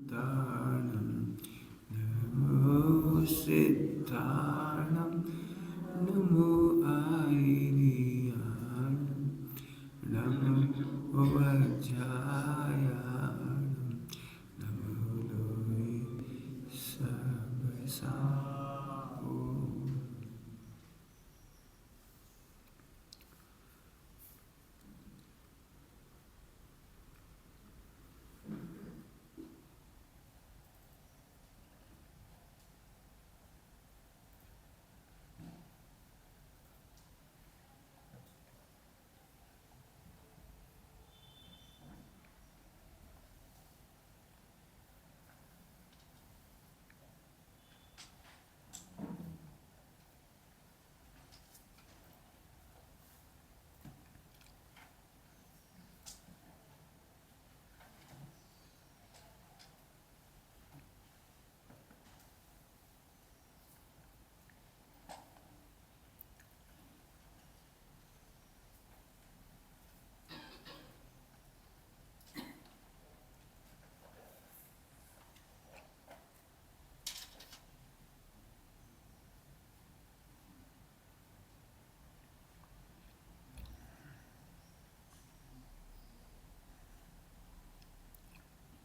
दानं नमो सिद्धाणं नमो आयर्याणं नमो वज्रायाणं नमो लोये सबसा ओम।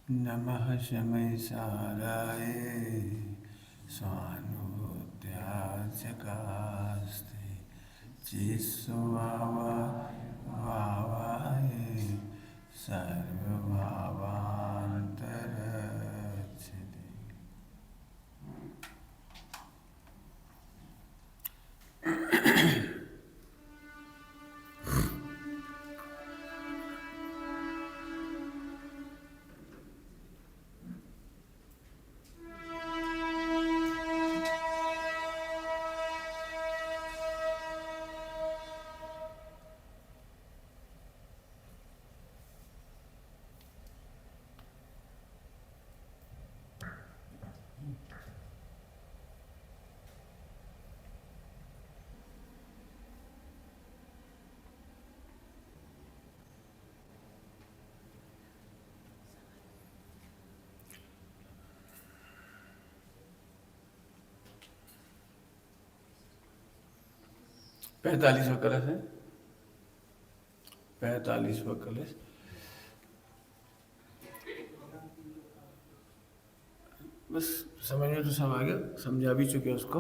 नमः शमै साराय स्वानुभूत्याचकास्ते चिस्वावाय सर्वभावान्तरच्छिदे। पैंतालीसवां कलश है, 45वां कलश। बस समझ में तो सब आ गया, समझा भी चुके उसको,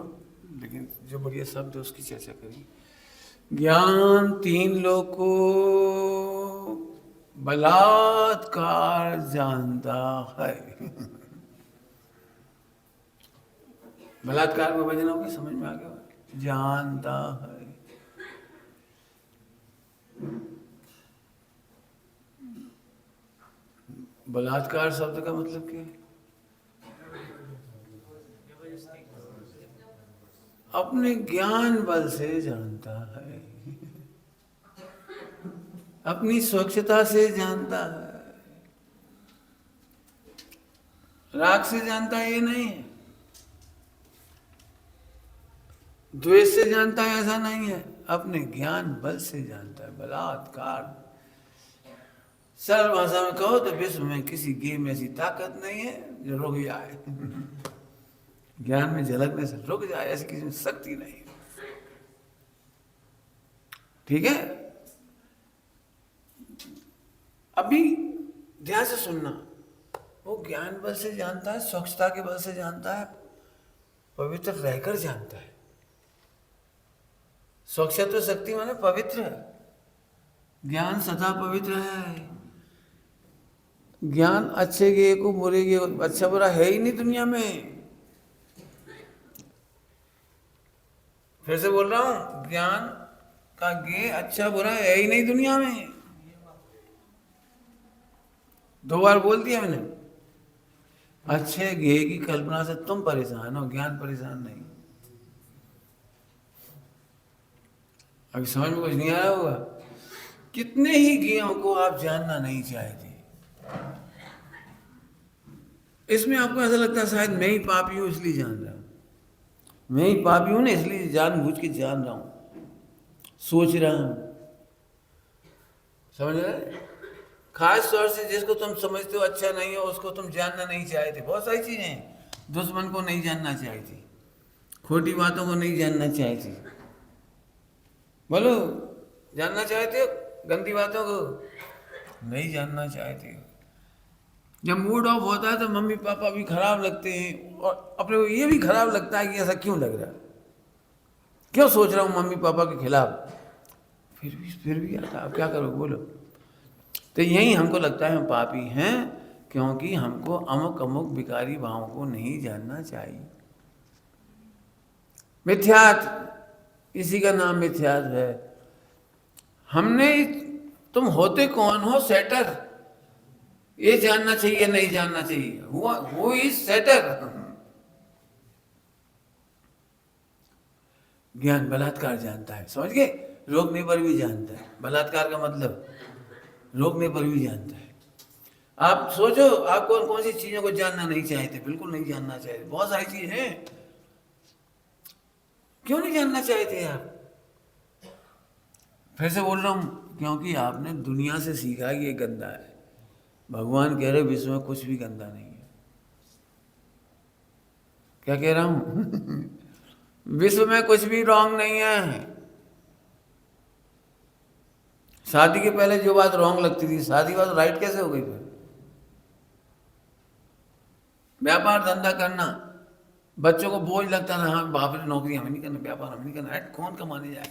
लेकिन जो बढ़िया शब्द है उसकी चर्चा करेंगे। ज्ञान तीन लोगों बलात्कार जानता है। बलात्कार में वजन होगी, समझ में आ गया, जानता है। बलात्कार शब्द का मतलब क्या है? अपने ज्ञान बल से जानता है, अपनी स्वच्छता से जानता है, राग से जानता है ये नहीं है, द्वेष से जानता है ऐसा नहीं है, अपने ज्ञान बल से जानता है। बलात्कार सरल भाषा में कहो तो विश्व में किसी गेम में ऐसी ताकत नहीं है जो रुक जाए। ज्ञान में झलकने से रुक जाए, ऐसी किसी में शक्ति नहीं है। ठीक है, अभी ध्यान से सुनना। वो ज्ञान बल से जानता है, स्वच्छता के बल से जानता है, पवित्र रहकर जानता है। स्वच्छता शक्ति माने पवित्र है, ज्ञान सदा पवित्र है। ज्ञान अच्छे गे को बुरे गे को, अच्छा बुरा है ही नहीं दुनिया में। फिर से बोल रहा हूं, ज्ञान का गे अच्छा बुरा है ही नहीं दुनिया में। 2 बार बोल दिया मैंने। अच्छे गे की कल्पना से तुम परेशान हो, ज्ञान परेशान नहीं। अभी समझ में कुछ नहीं आया होगा। कितने ही गेयों को आप जानना नहीं चाहते, इसमें आपको ऐसा लगता है शायद मैं ही पापी हूं इसलिए जान रहा हूं, मैं ही पापी हूं ना इसलिए जानबूझ के जान रहा हूं, सोच रहा हूं। समझ रहे? खास तौर से जिसको तुम समझते हो अच्छा नहीं हो उसको तुम जानना नहीं चाहते। बहुत सारी चीजें हैं, दुश्मन को नहीं जानना चाहती, खोटी बातों को नहीं जानना चाहती। बोलो, जानना चाहते हो गंदी बातों को? नहीं जानना चाहते हो। जब मूड ऑफ होता है तो मम्मी पापा भी खराब लगते हैं, और अपने को ये भी खराब लगता है कि ऐसा क्यों लग रहा है, क्यों सोच रहा हूँ मम्मी पापा के खिलाफ। फिर भी आता, अब क्या करो बोलो। तो यही हमको लगता है हम पापी हैं, क्योंकि हमको अमुक अमुक विकारी भावों को नहीं जानना चाहिए। मिथ्यात्व, इसी का नाम मिथ्यात्व है। हमने, तुम होते कौन हो? सेटर। ये जानना चाहिए नहीं जानना चाहिए। Who is setter? ज्ञान बलात्कार जानता है, समझ गए? रोकने पर भी जानता है। बलात्कार का मतलब रोकने पर भी जानता है। आप सोचो, आप कौन कौन सी चीजों को जानना नहीं चाहते? बिल्कुल नहीं जानना चाहते। बहुत सारी चीजें हैं, क्यों नहीं जानना चाहते आप? फिर से बोल रहा हूं, क्योंकि आपने दुनिया से सीखा कि ये गंदा है। भगवान कह रहे विश्व में कुछ भी गंदा नहीं है। क्या कह रहा हूं? विश्व में कुछ भी रॉन्ग नहीं है। शादी के पहले जो बात रॉन्ग लगती थी, शादी बात राइट कैसे हो गई? फिर व्यापार धंधा करना बच्चों को बोझ लगता था, हाँ बाप रे नौकरी हमें नहीं करना, व्यापार हमें नहीं करना, कौन कमाने जाए?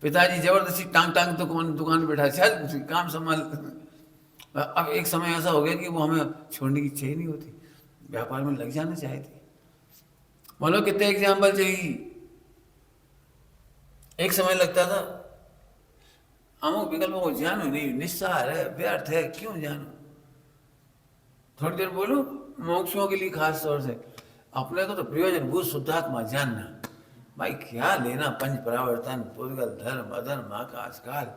पिताजी जबरदस्ती टांग टांग दुकान पे बैठा, चल काम संभाल। अब एक समय ऐसा हो गया कि वो हमें छोड़ने की इच्छा ही नहीं होती, व्यापार में लग जाना चाहती। बोलो कितने एग्जाम्पल चाहिए। एक समय लगता था अमुक विकल्पों को जानो नहीं, निस्सार है, व्यर्थ है, क्यों जानो? थोड़ी देर बोलो मोक्षों के लिए, खास तौर से अपने को तो प्रयोजनभूत शुद्धात्मा जानना। भाई क्या लेना पंच परावर्तन, पूर्वगल, धर्म, अधर्म, आकाश काल,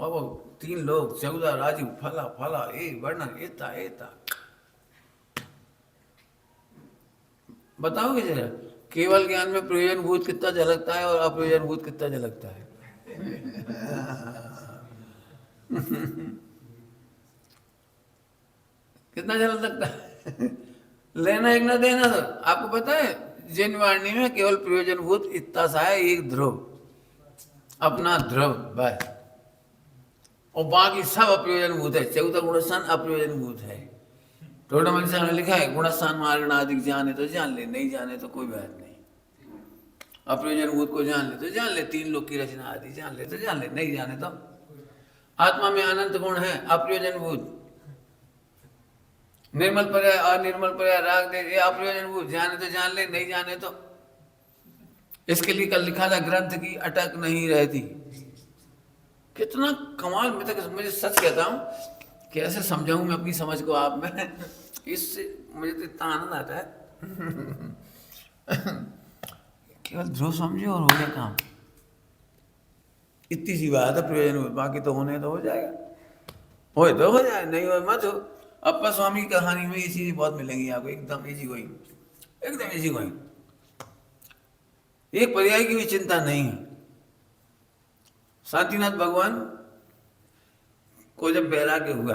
और वो 3 लोग, 14 राजू, फला फला, ए वर्णन, एता एता। बताओगे जरा, केवल ज्ञान में प्रयोजनभूत कितना झलकता है और अप्रयोजनभूत कितना झलकता है? कितना झलक सकता है? लेना एक ना देना। तो आपको पता है जैन वाणी में केवल प्रयोजनभूत इतना सा है, एक ध्रुव, अपना ध्रुव बस, और बाकी सब अप्रयोजनभूत है। 14 गुणस्थान अप्रयोजनभूत है। थोड़ा मंशा में लिखा है गुणस्थान मार्ग अधिक, जाने तो जान ले, नहीं जाने तो कोई बात नहीं। अप्रयोजनभूत को जान ले तो जान ले, 3 लोग की रचना आदि जान ले तो जान ले, नहीं जाने तो। आत्मा में अनंत गुण है, अप्रयोजनभूत। निर्मल पर्याय, अनिर्मल पर्याय, राग दे, ये अप्रयोजनभूत। जाने तो जान ले, नहीं जाने तो। इसके लिए कल लिखा था ग्रंथ की अटक नहीं रहती। कितना कमाल। मैं तो मुझे सच कहता हूँ, कैसे समझाऊं मैं अपनी समझ को आप में, इससे मुझे तो इतना आनंद आता है। केवल ध्रुव समझो और हो गया काम। इतनी सी बात है प्रयोजन, बाकी तो होने तो हो जाएगा, हो तो हो जाए, नहीं हो मत हो। अप्पा स्वामी की कहानी में ये चीजें बहुत मिलेंगी आपको, एकदम इजी गोइंग, एकदम इजी गोइंग। एक पर्याय की भी चिंता नहीं है। शांतिनाथ भगवान को जब वैराग्य हुआ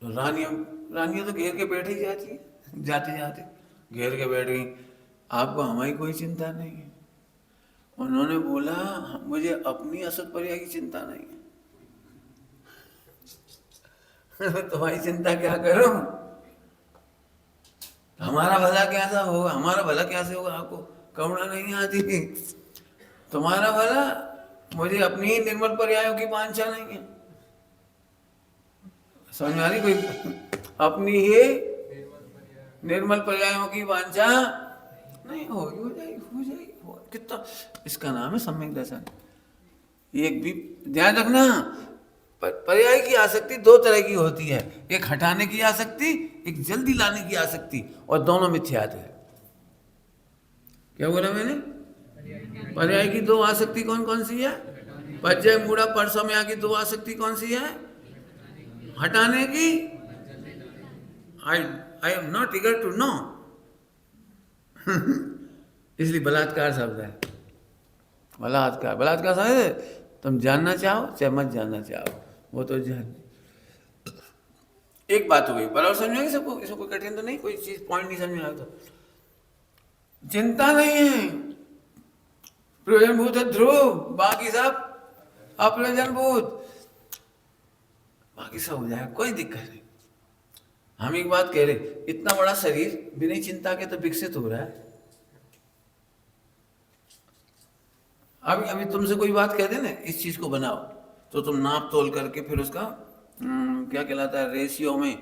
तो रानियां तो घेर के बैठ ही जाती है, जाते जाते घेर के बैठ गई, आपको हमारी कोई चिंता नहीं है। उन्होंने बोला मुझे अपनी असत पर्याय की चिंता नहीं है। तुम्हारी चिंता क्या करूं? हमारा भला कैसा होगा? हमारा भला कैसे होगा? आपको करुणा नहीं आती? तुम्हारा भला, मुझे अपनी ही निर्मल पर्यायों की वांछा नहीं है। समझ में आ रही? कोई अपनी ही निर्मल पर्यायों की वांछा नहीं, हो जाएगी। कितना, इसका नाम है सम्यक दर्शन। एक भी ध्यान रखना, पर्याय की आसक्ति 2 तरह की होती है, एक हटाने की आसक्ति, एक जल्दी लाने की आसक्ति, और दोनों मिथ्यात है। क्या बोला मैंने? पर्याय की 2 आसक्ति कौन कौन सी है? पज्जय मूढ़ा परसों में आकी 2 आसक्ति कौन सी है? हटाने की। I am not eager to know. इसलिए बलात्कार शब्द है। बलात्कार शब्द है, तुम जानना चाहो चाहे मत जानना चाहो, वो तो जान। एक बात हो गई, बराबर समझ में सबको, इसमें कोई कठिन तो नहीं, कोई चीज पॉइंट नहीं समझ में आया तो चिंता नहीं है। प्रयोजनभूत है ध्रुव, बाकी सब अप्रयोजनभूत, बाकी सब हो जाए, कोई दिक्कत नहीं। हम एक बात कह रहे, इतना बड़ा शरीर बिना चिंता के तो विकसित हो रहा है। अभी अभी तुमसे कोई बात कह दे ना, इस चीज को बनाओ, तो तुम नाप तोल करके फिर उसका क्या कहलाता है, रेशियो में,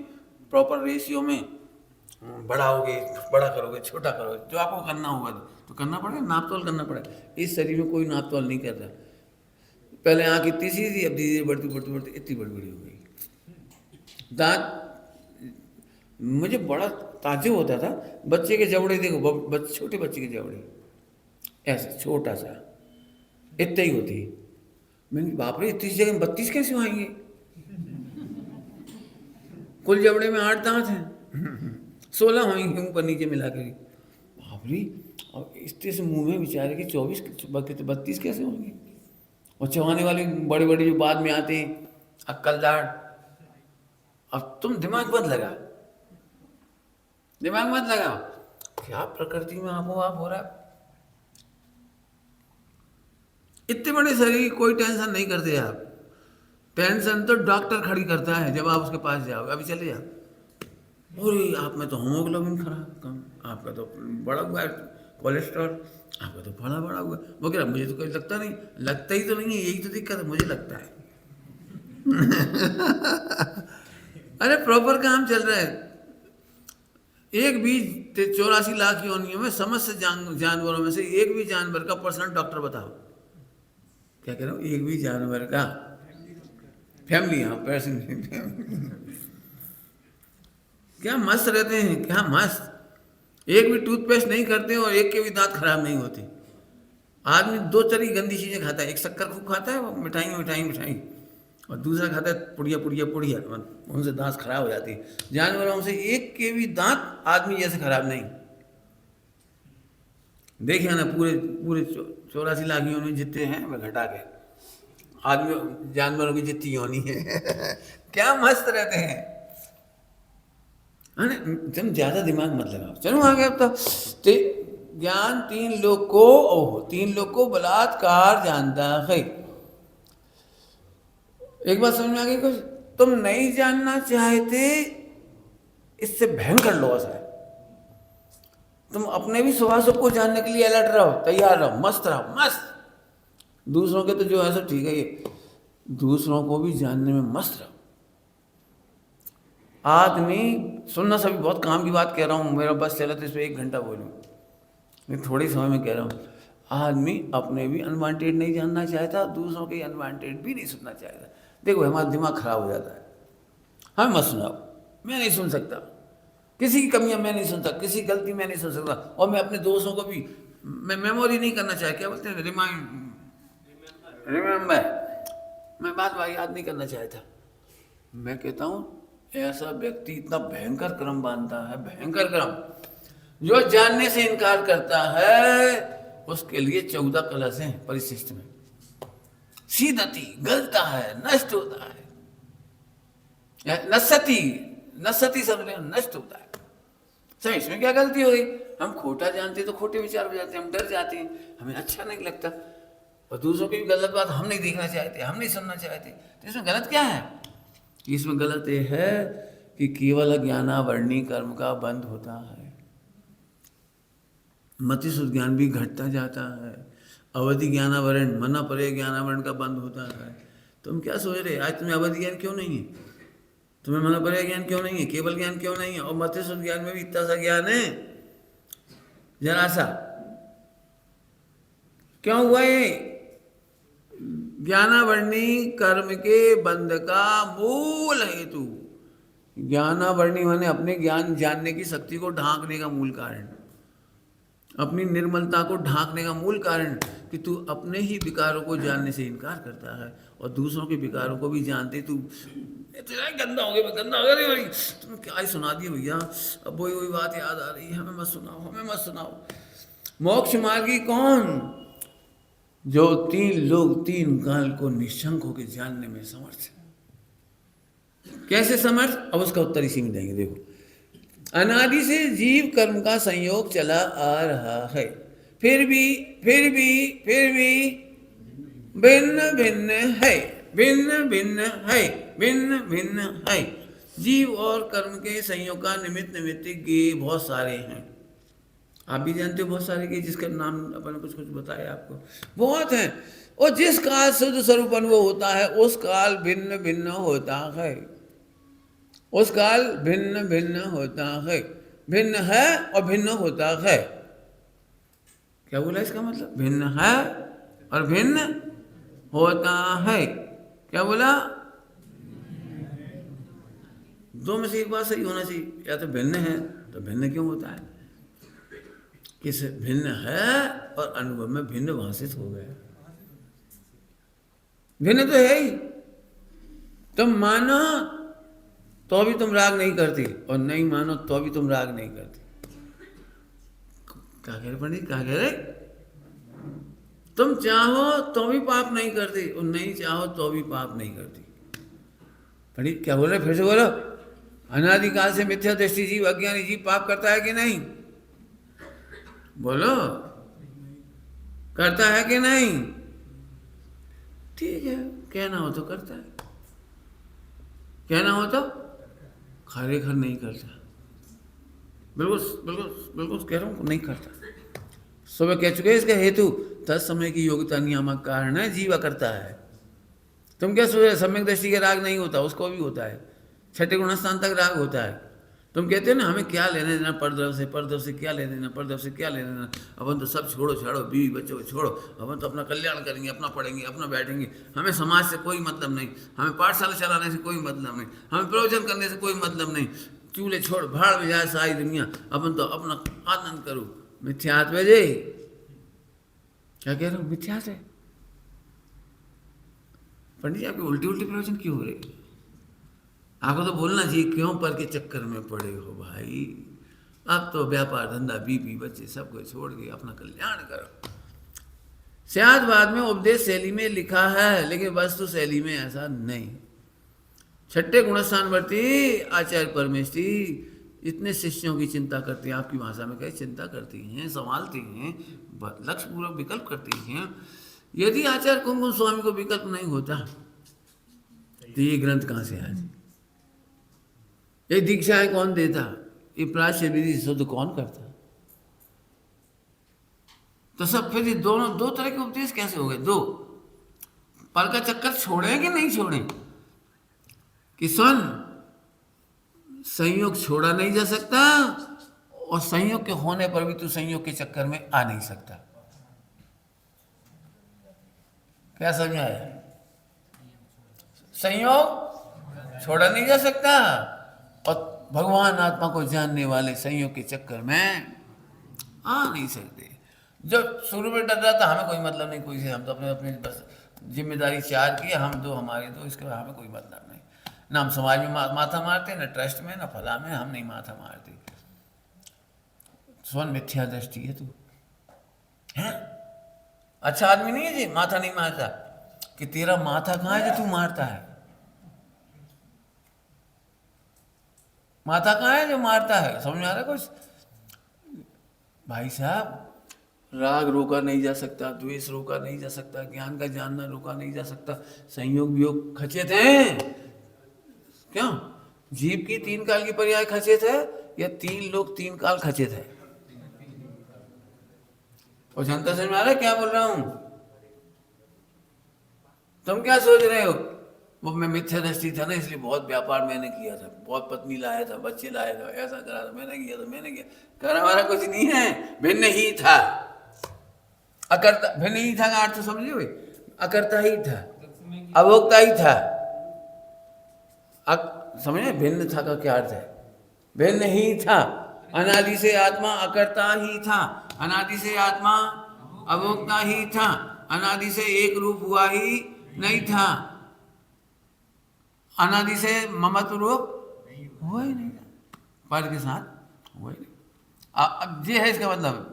प्रॉपर रेशियो में बढ़ाओगे, बड़ा करोगे, छोटा करोगे, जो आपको करना होगा तो करना पड़ेगा, नाप तोल करना पड़ेगा। इस शरीर में कोई नाप तोल नहीं कर रहा। पहले आँख इतनी सी थी, अब धीरे धीरे बढ़ती बढ़ती बढ़ती इतनी बड़ी बड़ी हो गई। दांत, मुझे बड़ा ताज्जुब होता था, बच्चे के जबड़े देखो, छोटे बच्चे के जबड़े ऐसे छोटा सा इतना ही होती है। मैंने बाप रे, 30 जगह 32 कैसे आएंगे? कुल जबड़े में 8 दांत हैं, 16 होंगे ऊपर नीचे मिला कर। बाप रे, और इतने से मुंह में बेचारे के 24 32 कैसे होंगे? और चबाने वाले बड़े बड़े जो बाद में आते हैं, अक्कलदार। अब तुम दिमाग मत लगा, दिमाग मत लगाओ, क्या प्रकृति में आपो आप हो रहा है। इतने बड़े शरीर की कोई टेंशन नहीं करते आप। टेंशन तो डॉक्टर खड़ी करता है जब आप उसके पास जाओ, अभी चले जाओ, अरे आप में तो हीमोग्लोबिन खराब कम, आपका तो बड़ा हुआ है कोलेस्ट्रॉल, आपका तो बड़ा बड़ा हुआ। वो कह रहा मुझे तो कोई लगता नहीं, लगता ही तो नहीं है, यही तो दिक्कत है, मुझे लगता है। अरे प्रॉपर काम चल रहा है। एक भी 84 लाख योनियों में समस्त जानवरों में से एक भी जानवर का पर्सनल डॉक्टर बताओ। क्या कह रहा हूँ, एक भी जानवर का फैमिली, हाँ पर्सन, क्या मस्त रहते हैं, क्या मस्त। एक भी टूथपेस्ट नहीं करते और एक के भी दांत खराब नहीं होते। आदमी 2 तरह की गंदी चीजें खाता है, एक शक्कर खूब खाता है, वो मिठाई मिठाई मिठाई, और दूसरा खाता है पुड़िया पुड़िया पुड़िया, उनसे दांत खराब हो जाती है। जानवरों से एक के भी दांत आदमी जैसे खराब नहीं। देखिए ना, पूरे पूरे 84 लाख योनि जितने हैं वह घटा के आदमी जानवरों की जितनी योनि है। क्या मस्त रहते हैं। तुम ज्यादा दिमाग मत लगाओ, चलो आगे। अब तो ज्ञान 3 लोग को, ओहो 3 लोग को बलात्कार जानता है। एक बात समझ में आ गई कुछ? तुम नहीं जानना चाहते, इससे भयंकर लॉस है। तुम अपने भी स्वभाव को जानने के लिए अलर्ट रहो, तैयार रहो, मस्त रहो, मस्त। दूसरों के तो जो है सब ठीक है, ये दूसरों को भी जानने में मस्त रहो। आदमी सुनना, सभी बहुत काम की बात कह रहा हूँ, मेरा बस चला तो इस पर 1 घंटा बोलूँ, मैं थोड़ी समय में कह रहा हूँ। आदमी अपने भी अनवांटेड नहीं जानना चाहता, दूसरों के अनवांटेड भी नहीं सुनना चाहता। देखो हमारा दिमाग खराब हो जाता है, हमें मत सुनाओ, मैं नहीं सुन सकता, किसी की कमियां मैं नहीं सुनता, किसी की गलती मैं नहीं सुन सकता, और मैं अपने दोस्तों को भी मैं मेमोरी नहीं करना चाहता, क्या बोलते हैं, रिमेम्बर, मैं बात याद नहीं करना चाहता। मैं कहता हूँ ऐसा व्यक्ति इतना भयंकर कर्म बांधता है, भयंकर कर्म, जो जानने से इनकार करता है उसके लिए 14 कलश हैं परिशिष्ट में। सीदती, गलता है, नष्ट होता है, नसती सब नष्ट होता है। सही, इसमें क्या गलती हो गई? हम खोटा जानते तो खोटे विचार हो जाते हैं, हम डर जाते हैं, हमें अच्छा नहीं लगता, और दूसरों की भी गलत बात हम नहीं देखना चाहते, हम नहीं सुनना चाहते। तो इसमें गलत क्या है? इसमें गलत ये है कि केवल ज्ञानावरणी कर्म का बंध होता है, मति शुद्ध ज्ञान भी घटता जाता है, अवधि ज्ञानावरण, मना परे ज्ञानावरण का बंद होता है। तुम क्या सोच रहे, आज तुम्हें अवधि ज्ञान क्यों नहीं है? तुम्हें मना परे ज्ञान क्यों नहीं है? केवल ज्ञान क्यों नहीं है? और मति शुद्ध ज्ञान में भी इतना सा ज्ञान है, जरा सा। क्यों हुआ ये? ज्ञानावरणी कर्म के बंध का मूल हेतु, ज्ञानावरणी माने अपने ज्ञान जानने की शक्ति को ढांकने का मूल कारण, अपनी निर्मलता को ढांकने का मूल कारण, कि तू अपने ही विकारों को जानने से इनकार करता है और दूसरों के विकारों को भी जानते तू गंदा हो गया, गंदा हो गया भाई, तुम क्या ही सुना दिए भैया, अब वही बात याद आ रही है, हमें मत सुनाओ, हमें मत सुनाओ। मोक्ष मार्गी कौन? जो 3 लोग 3 काल को निशंक होकर जानने में समर्थ है। कैसे समर्थ? अब उसका उत्तर इसी में देंगे। देखो, अनादि से जीव कर्म का संयोग चला आ रहा है, फिर भी फिर भी फिर भी भिन्न भिन्न है, भिन्न भिन्न है, भिन्न भिन्न है। जीव और कर्म के संयोग का निमित्त निमित्तिक गे बहुत सारे हैं। आप भी जानते हो बहुत सारे गे जिसका नाम अपन कुछ कुछ बताया आपको, बहुत हैं। और जिस काल शुद्ध स्वरूप अनुभव होता है उस काल भिन्न भिन्न होता है, उस काल भिन्न भिन्न होता है। भिन्न है और भिन्न होता है। क्या बोला इसका मतलब? भिन्न है और भिन्न होता है। क्या बोला? दो में से एक बात सही होना चाहिए, या तो भिन्न है तो भिन्न क्यों होता है? किस भिन्न है और अनुभव में भिन्न भाषित हो गया। भिन्न तो है ही। तुम मानो तो भी तुम राग नहीं करती, और नहीं मानो तो भी तुम राग नहीं करती। क्या कह रहे पंडित, क्या कह रहे? तुम चाहो तो भी पाप नहीं करती, और नहीं चाहो तो भी पाप नहीं करती। पंडित क्या बोल रहे? फिर से बोलो। अनादिकाल से मिथ्या दृष्टि जीव, अज्ञानी जीव पाप करता है कि नहीं? बोलो, करता है कि नहीं? ठीक है, कहना हो तो करता है, कहना हो तो खरेखर नहीं करता। बिल्कुल बिल्कुल बिल्कुल कह रहा हूँ, नहीं करता। सुबह कह चुके इसका हेतु तत्समय की योग्यता नियामक कारण है, जीवा करता है। तुम क्या सोच रहे? सम्यक दृष्टि के राग नहीं होता, उसको भी होता है। छठे गुणस्थान तक राग होता है। तुम कहते हो ना हमें क्या लेने देना परद्रव से क्या लेने देना, परद्रव से क्या लेने देना, अपन तो सब छोड़ो छाड़ो, बीवी बच्चों को छोड़ो, अपन तो अपना कल्याण करेंगे, अपना पढ़ेंगे, अपना बैठेंगे, हमें समाज से कोई मतलब नहीं, हमें पाठशाला चलाने से कोई मतलब नहीं, हमें प्रवचन करने से कोई मतलब नहीं, चूल्हे छोड़ भाड़ में जाए सारी दुनिया, अपन तो अपना आनंद करो। मिथ्यात्व है जी। क्या कह रहा हूँ? मिथ्यात्व है। पंडित जी आपके उल्टी उल्टी प्रवचन क्यों हो रहे? आपको तो बोलना चाहिए क्यों पर के चक्कर में पड़े हो भाई। अब तो व्यापार धंधा बीबी बच्चे सबको छोड़ के अपना कल्याण करो। शायद बाद में उपदेश शैली में लिखा है, लेकिन वस्तु शैली में ऐसा नहीं। छठे गुणस्थानवर्ती आचार्य परमेष्ठी इतने शिष्यों की चिंता करती हैं, आपकी भाषा में कहे चिंता करती हैं, संभालती हैं, लक्ष्य पूर्वक विकल्प करती हैं। यदि आचार्य कुमकुम स्वामी को विकल्प नहीं होता तो ये ग्रंथ कहाँ से आए? ये दीक्षाएं कौन देता? ये प्राच्य विधि शुद्ध कौन करता? तो सब फिर ये दोनों दो तरह के उपदेश कैसे हो गए? दो पर का चक्कर छोड़े कि नहीं छोड़े? कि सुन, संयोग छोड़ा नहीं जा सकता, और संयोग के होने पर भी तू संयोग के चक्कर में आ नहीं सकता। क्या समझ आया? संयोग छोड़ा नहीं जा सकता, और भगवान आत्मा को जानने वाले संयोग के चक्कर में आ नहीं सकते। जब शुरू में डर रहा था हमें कोई मतलब नहीं कोई से, हम तो अपने अपने बस जिम्मेदारी चार की, हम दो हमारे दो, इसके बाद हमें कोई मतलब नहीं। ना हम समाज में माथा मारते, ना ट्रस्ट में, ना फला में, हम नहीं माथा मारते। स्वयं मिथ्या दृष्टि है तू, है अच्छा आदमी नहीं है जी, माथा नहीं मारता। कि तेरा माथा कहाँ है जो तू मारता है? माथा कहाँ है जो मारता है? समझ में आ रहा है कुछ? भाई साहब, राग रोका नहीं जा सकता, द्वेष रोका नहीं जा सकता, ज्ञान का जानना रोका नहीं जा सकता, संयोग वियोग खचित हैं। क्यों? जीव की तीन काल की पर्याय खचित है, या तीन लोग तीन काल खचित है? और जनता समझ में आ रहा है क्या बोल रहा हूं? तुम क्या सोच रहे हो? वो मैं मिथ्या दृष्टि था ना, इसलिए बहुत व्यापार मैंने किया था, बहुत पत्नी लाया था, बच्चे लाया था, ऐसा करा था, मैंने किया था, मैंने किया। कर हमारा कुछ नहीं है, भिन्न ही था। अकर्ता, भिन्न ही था का अर्थ समझे भाई? अकर्ता ही था, अभोक्ता ही था। समझे भिन्न था का क्या अर्थ है? भिन्न ही था। अनादि से आत्मा अकर्ता ही था, अनादि से आत्मा अभोक्ता ही था, अनादि से एक रूप हुआ ही नहीं था, अनादि से ममत्व रूप हुआ ही नहीं था, पर के साथ हुआ ही नहीं। अब ये है इसका मतलब।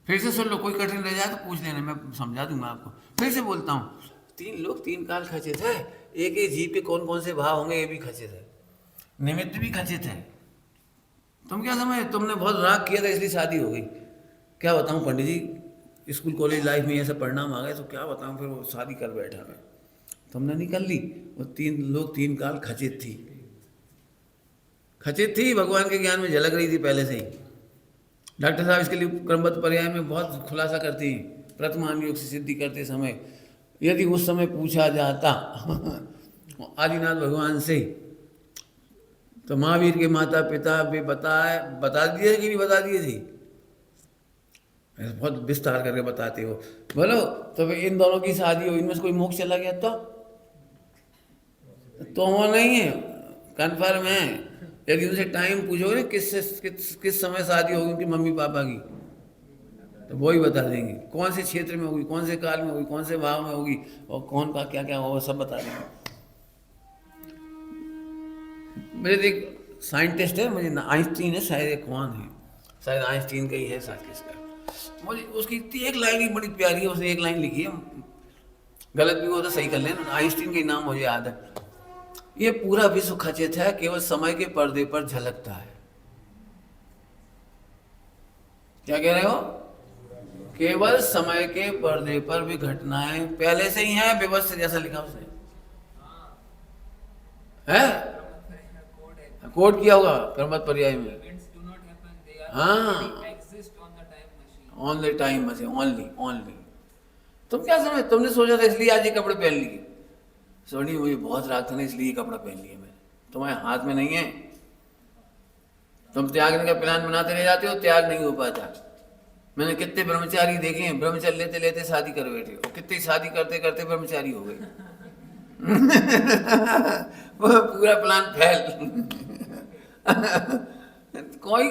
फिर से सुन लो, कोई कठिन रह जाए तो पूछ लेना, मैं समझा दूंगा आपको। फिर से बोलता हूँ, तीन लोग तीन काल खचित है, एक एक जीव के कौन कौन से भाव होंगे ये भी खचित है, निमित्त भी खचित है। तुम क्या समझ, तुमने बहुत राग किया था इसलिए शादी हो गई। क्या बताऊं पंडित जी, स्कूल कॉलेज लाइफ में ये सब परिणाम आ गए तो क्या बताऊं, फिर वो शादी कर बैठा मैं। तुमने नहीं कर ली, वो 3 लोग 3 काल खचित थी, खचित थी, भगवान के ज्ञान में झलक रही थी पहले से ही। डॉक्टर साहब इसके लिए क्रमबद्ध पर्याय में बहुत खुलासा करती हैं। प्रथमान योग से सिद्धि करते समय यदि उस समय पूछा जाता आदिनाथ भगवान से, तो महावीर के माता पिता भी बता दिए कि नहीं बता दिए थे, बहुत विस्तार करके बताते हो। बोलो तो इन दोनों की शादी हो, इनमें से कोई मोक्ष चला गया तो वो नहीं है, कन्फर्म है। यदि उनसे टाइम पूछोगे ना किस समय शादी होगी उनकी मम्मी पापा की, तो वो ही बता देंगे कौन से क्षेत्र में होगी, कौन से काल में होगी, कौन से भाव में होगी, और कौन का क्या क्या होगा, सब बता देंगे। मेरे एक साइंटिस्ट है, मुझे आइंस्टीन है शायद, एक कौन है, शायद आइंस्टीन का ही है साथ किसका, मुझे उसकी इतनी एक लाइन ही बड़ी प्यारी है, उसने एक लाइन लिखी है, गलत भी हो तो सही कर लेना, आइंस्टीन का नाम मुझे याद है। ये पूरा विश्व खचित है, केवल समय के पर्दे पर झलकता है। क्या कह रहे हो? केवल समय के पर्दे पर भी घटनाएं पहले से ही हैं, व्यवस्थित जैसा लिखा उसने है, कोड किया होगा क्रमबद्ध पर्याय में। हाँ, on the time machine, only. तुम क्या समझ, तुमने सोचा था इसलिए आज ये कपड़े पहन लिए, सोनी मुझे बहुत राग था ना इसलिए ये कपड़ा पहन लिया मैंने, तुम्हारे हाथ में नहीं है। तुम त्यागने का प्लान बनाते रह जाते हो, त्याग नहीं हो पाता। मैंने कितने ब्रह्मचारी देखे हैं, ब्रह्मचर्य लेते लेते शादी कर बैठे, और कितनी शादी करते करते ब्रह्मचारी हो गए वो पूरा प्लान फेल कोई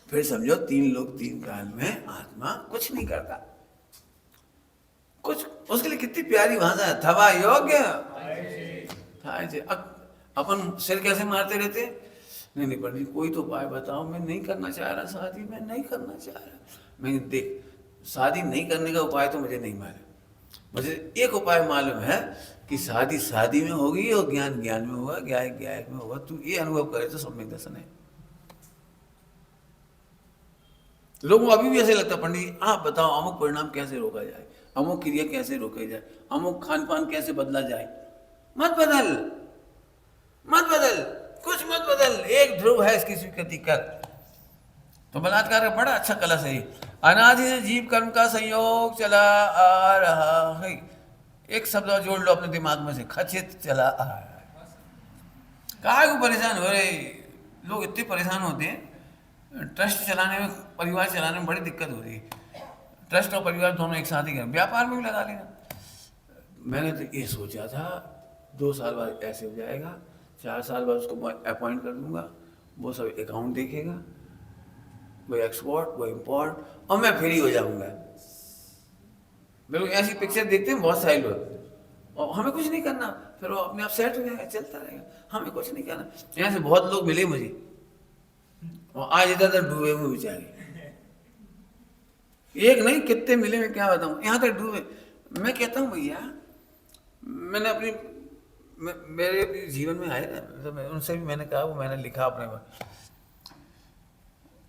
फिर समझो 3 लोग 3 काल में आत्मा कुछ नहीं करता, कुछ उसके लिए कितनी प्यारी भाषा है, थवा योग्य अपन सिर कैसे मारते रहते, नहीं पंडित कोई तो उपाय बताओ, मैं नहीं करना चाह रहा शादी, मैं नहीं करना चाह रहा। मैं देख, शादी नहीं करने का उपाय तो मुझे नहीं मालूम, मुझे एक उपाय मालूम है कि शादी शादी में होगी और ज्ञान ज्ञान में होगा, ज्ञान में होगा। तू ये अनुभव करे तो सम्यक दर्शन है। लोगों को अभी भी ऐसे लगता है पंडित आप बताओ अमुक परिणाम कैसे रोका जाए, अमुक क्रिया कैसे रोके जाए, अमुक खान पान कैसे बदला जाए। मत बदल, कुछ मत बदल, एक ध्रुव है इसकी स्वीकृति कर। तो बलात्कार का बड़ा अच्छा कलश है, अनादि से जीव कर्म का संयोग चला आ रहा है। एक शब्द और जोड़ लो अपने दिमाग में से, खचित चला आ रहा है। काहे को परेशान हो रहे लोग, इतने परेशान होते हैं। ट्रस्ट चलाने में, परिवार चलाने में बड़ी दिक्कत हो रही है। ट्रस्ट और परिवार दोनों एक साथ ही करें, व्यापार में भी लगा लेना। मैंने तो ये सोचा था 2 साल बाद ऐसे हो जाएगा, 4 साल बाद उसको अपॉइंट कर दूंगा, वो सब अकाउंट देखेगा, वो एक्सपोर्ट, वो इम्पोर्ट, और मैं फ्री हो जाऊंगा। बिल्कुल ऐसी पिक्चर देखते हैं बहुत सारे लोग, और हमें कुछ नहीं करना, फिर वो अपने आप सेट हो जाएगा, चलता रहेगा, हमें कुछ नहीं करना। यहाँ से बहुत लोग मिले मुझे, और आज इधर डूबे हुए बेचारे, एक नहीं कितने मिले, मैं क्या बताऊं, यहाँ तक डूबे। मैं कहता हूँ भैया, मैंने अपनी मेरे जीवन में आए ना, तो उनसे भी मैंने कहा, वो मैंने लिखा अपने पर,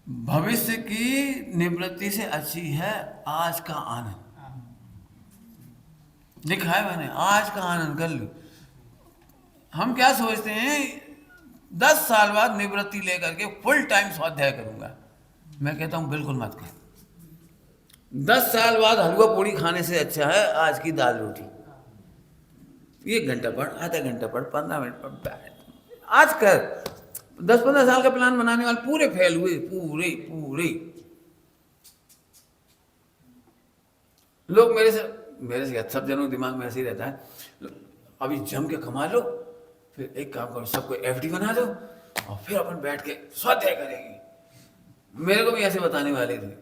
भविष्य की निवृत्ति से अच्छी है आज का आनंद। लिखा है मैंने, आज का आनंद कर लो। हम क्या सोचते हैं 10 साल बाद निवृत्ति लेकर के फुल टाइम स्वाध्याय करूंगा। मैं कहता हूं बिल्कुल मत कर। 10 साल बाद हलवा पूड़ी खाने से अच्छा है आज की दाल रोटी। 1 घंटा पढ़, आधा घंटा पढ़, 15 मिनट पढ़, बैठ आज कर। 10-15 साल का प्लान बनाने वाले पूरे फेल हुए, पूरे लोग मेरे से सब जनों दिमाग में ऐसे ही रहता है, अभी जम के कमा लो, फिर एक काम करो, सबको एफडी बना दो, और फिर अपन बैठ के स्वाध्याय करेंगे। मेरे को भी ऐसे बताने वाले थे,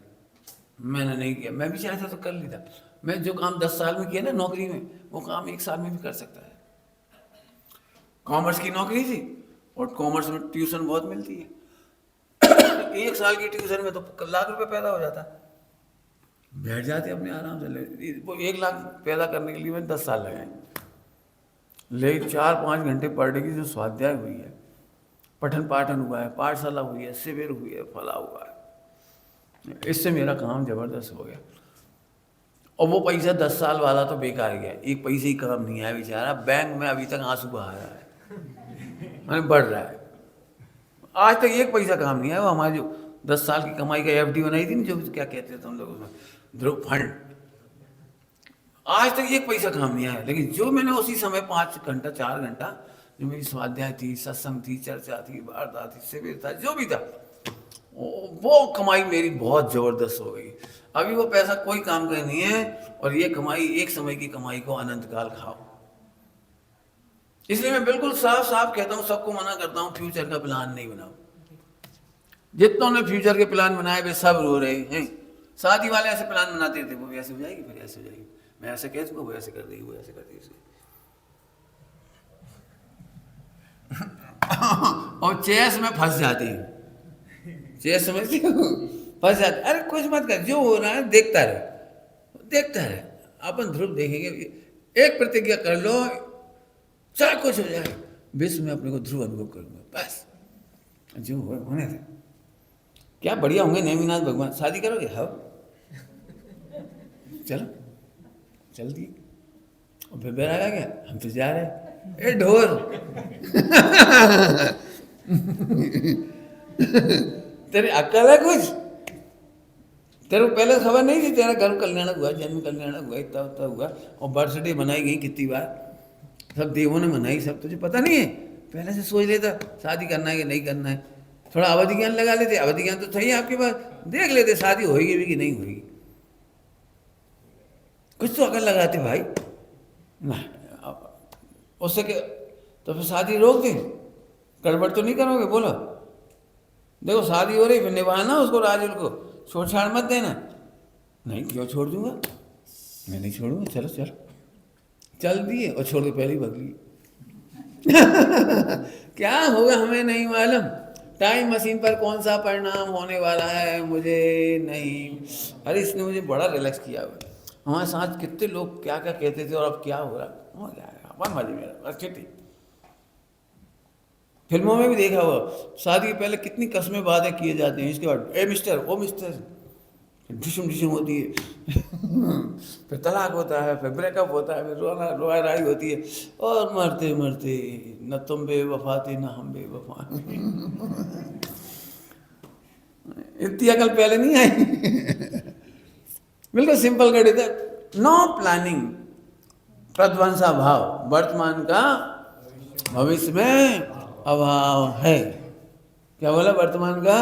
मैंने नहीं किया। मैं भी चाहता तो कर लेता। मैं जो काम 10 साल में किया ना नौकरी में, वो काम 1 साल में भी कर सकता है। कॉमर्स की नौकरी थी, और कॉमर्स में ट्यूशन बहुत मिलती है 1 साल की ट्यूशन में तो लाख रुपए पैदा हो जाता। बैठ जाते अपने आराम से। वो 1 लाख पैदा करने के लिए मैंने 10 साल लगाए। लेकिन 4-5 घंटे पढ़ डे की जो स्वाध्याय हुई है, पठन पाठन हुआ है, पाठशाला हुई है, शिविर हुई है, फला हुआ है, इससे मेरा काम जबरदस्त हो गया। और वो पैसा 10 साल वाला तो बेकार गया, एक पैसे ही काम नहीं आया बेचारा, बैंक में अभी तक आंसू बहा रहा है, मैंने बढ़ रहा है, आज तक एक पैसा काम नहीं आया। वो हमारी जो 10 साल की कमाई का एफडी बनाई थी ना, जो क्या कहते थे हम लोग उसमें, ध्रुव फंड, आज तक एक पैसा काम नहीं आया। लेकिन जो मैंने उसी समय 5 घंटा 4 घंटा जो मेरी स्वाध्याय थी, सत्संग थी, चर्चा थी, वार्ता थी, शिविर था, जो भी था, वो कमाई मेरी बहुत जबरदस्त हो गई। अभी वो पैसा कोई काम का नहीं है, और ये कमाई एक समय की कमाई को अनंत काल खाओ। इसलिए मैं बिल्कुल साफ साफ कहता हूँ, सबको मना करता हूँ, फ्यूचर का प्लान नहीं बनाओ। जितनों ने फ्यूचर के प्लान बनाए वे सब रो रहे हैं। शादी वाले ऐसे प्लान बनाते थे, वो भी ऐसे हो जाएगी, फिर ऐसे हो जाएगी, मैं ऐसे कह दूंगा, वो ऐसे कर देगी, वो ऐसे कर देगी। और चेस में फंस जाते हैं, चेस समझते हो, फंस जाते। अरे कुछ मत कर, जो हो रहा है देखता रहे, देखता रहे, अपन ध्रुव देखेंगे। एक प्रतिज्ञा कर लो, चाहे कुछ हो जाए, विश्व में अपने को ध्रुव अनुभव करूंगा, बस जो होने थे। क्या बढ़िया होंगे नेमिनाथ भगवान, शादी करोगे? हाँ चलो, चल दी। और फिर बेरा आ गया, हम तो जा रहे हैं, ए ढोल तेरी अक्ल है कुछ? तेरे को पहले खबर नहीं थी? तेरा गर्भ कल्याण हुआ, जन्म कल्याण हुआ, इतना उतना हुआ, और बर्थडे बनाई गई कितनी बार, सब देवों ने मनाई, सब तुझे पता नहीं है? पहले से सोच लेता शादी करना है कि नहीं करना है, थोड़ा अवधि ज्ञान लगा लेते, अवधि ज्ञान तो था ही आपके पास, देख लेते शादी होगी भी कि नहीं होगी, कुछ तो अकल लगाते भाई ना। उससे के तो फिर शादी रोक दे, गड़बड़ तो नहीं करोगे? बोलो, देखो शादी हो रही, फिर निभाना उसको, राजुल को छोड़ छाड़ मत देना। नहीं, क्यों छोड़ दूंगा, मैं नहीं छोड़ूंगा, चलो चलो, चल दिए और छोड़ के पहले ही बदली। क्या होगा हमें नहीं मालूम, टाइम मशीन पर कौन सा परिणाम होने वाला है मुझे नहीं। अरे इसने मुझे बड़ा रिलैक्स किया हुआ। हमारे साथ कितने लोग क्या क्या कहते थे, और अब क्या हो रहा, हो जाएगा अपन मजे में, बस ठीक। फिल्मों में भी देखा हुआ, शादी के पहले कितनी कसमें वादे किए जाते हैं, इसके बाद ए मिस्टर, ओ मिस्टर, ढिशुम ढिशुम होती है, फिर तलाक होता है, फिर ब्रेकअप होता है, फिर रोना रोया होती है, और मरते मरते न तुम बेवफा थे न हम बेवफा। इतनी अकल पहले नहीं आई। बिल्कुल सिंपल गणित है, नो प्लानिंग, प्रध्वंसा भाव, वर्तमान का भविष्य में अभाव है। क्या बोला? वर्तमान का,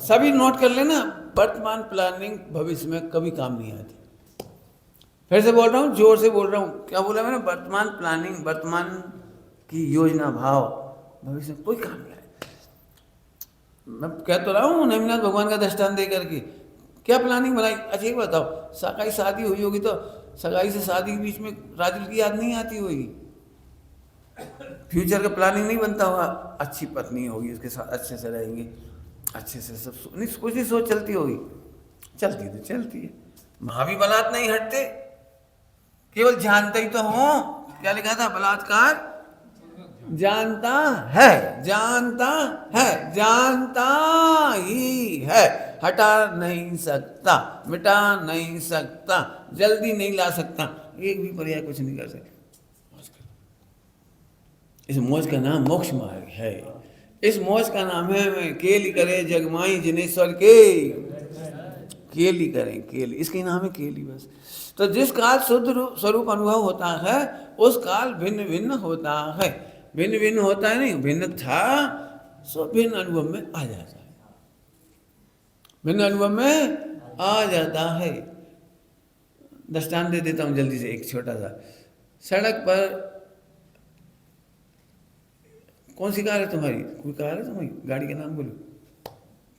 सभी नोट कर लेना, वर्तमान प्लानिंग भविष्य में कभी काम नहीं आती। फिर से बोल रहा हूँ, जोर से बोल रहा हूँ, क्या बोला मैंने? वर्तमान प्लानिंग, वर्तमान की योजना भाव भविष्य में कोई काम नहीं आएगा। मैं कह तो रहा हूँ नेमिनाथ भगवान का दृष्टांत दे करके, क्या प्लानिंग बनाई? अच्छा एक बताओ, सगाई शादी हुई होगी तो सगाई से शादी के बीच में राजुल की याद नहीं आती होगी? फ्यूचर का प्लानिंग नहीं बनता होगा, अच्छी पत्नी होगी, उसके साथ अच्छे से रहेंगे, अच्छे से सब नहीं, कुछ नहीं सोच चलती होगी, चलती तो चलती है। महावी बलात् नहीं हटते, केवल जानते ही तो हो। क्या लिखा था? बलात्कार जानता है, जानता है, जानता ही है, हटा नहीं सकता, मिटा नहीं सकता, जल्दी नहीं ला सकता, एक भी पर्याय कुछ नहीं कर सकता। इस मौज का नाम मोक्ष मार्ग है, इस मौज का नाम है केली करे जगमाई जिनेश्वर के, केली करें, केली, इसके नाम है केली बस। तो जिस काल शुद्ध स्वरूप अनुभव होता है, उस काल भिन्न भिन्न होता है, भिन्न भिन्न होता है, नहीं भिन्न था, सो भिन्न अनुभव में आ जाता है, भिन्न अनुभव में आ जाता है। दृष्टांत दे देता हूँ जल्दी से, एक छोटा सा। सड़क पर कौन सी कार है तुम्हारी? कोई कार है तुम्हारी? गाड़ी का नाम बोलो,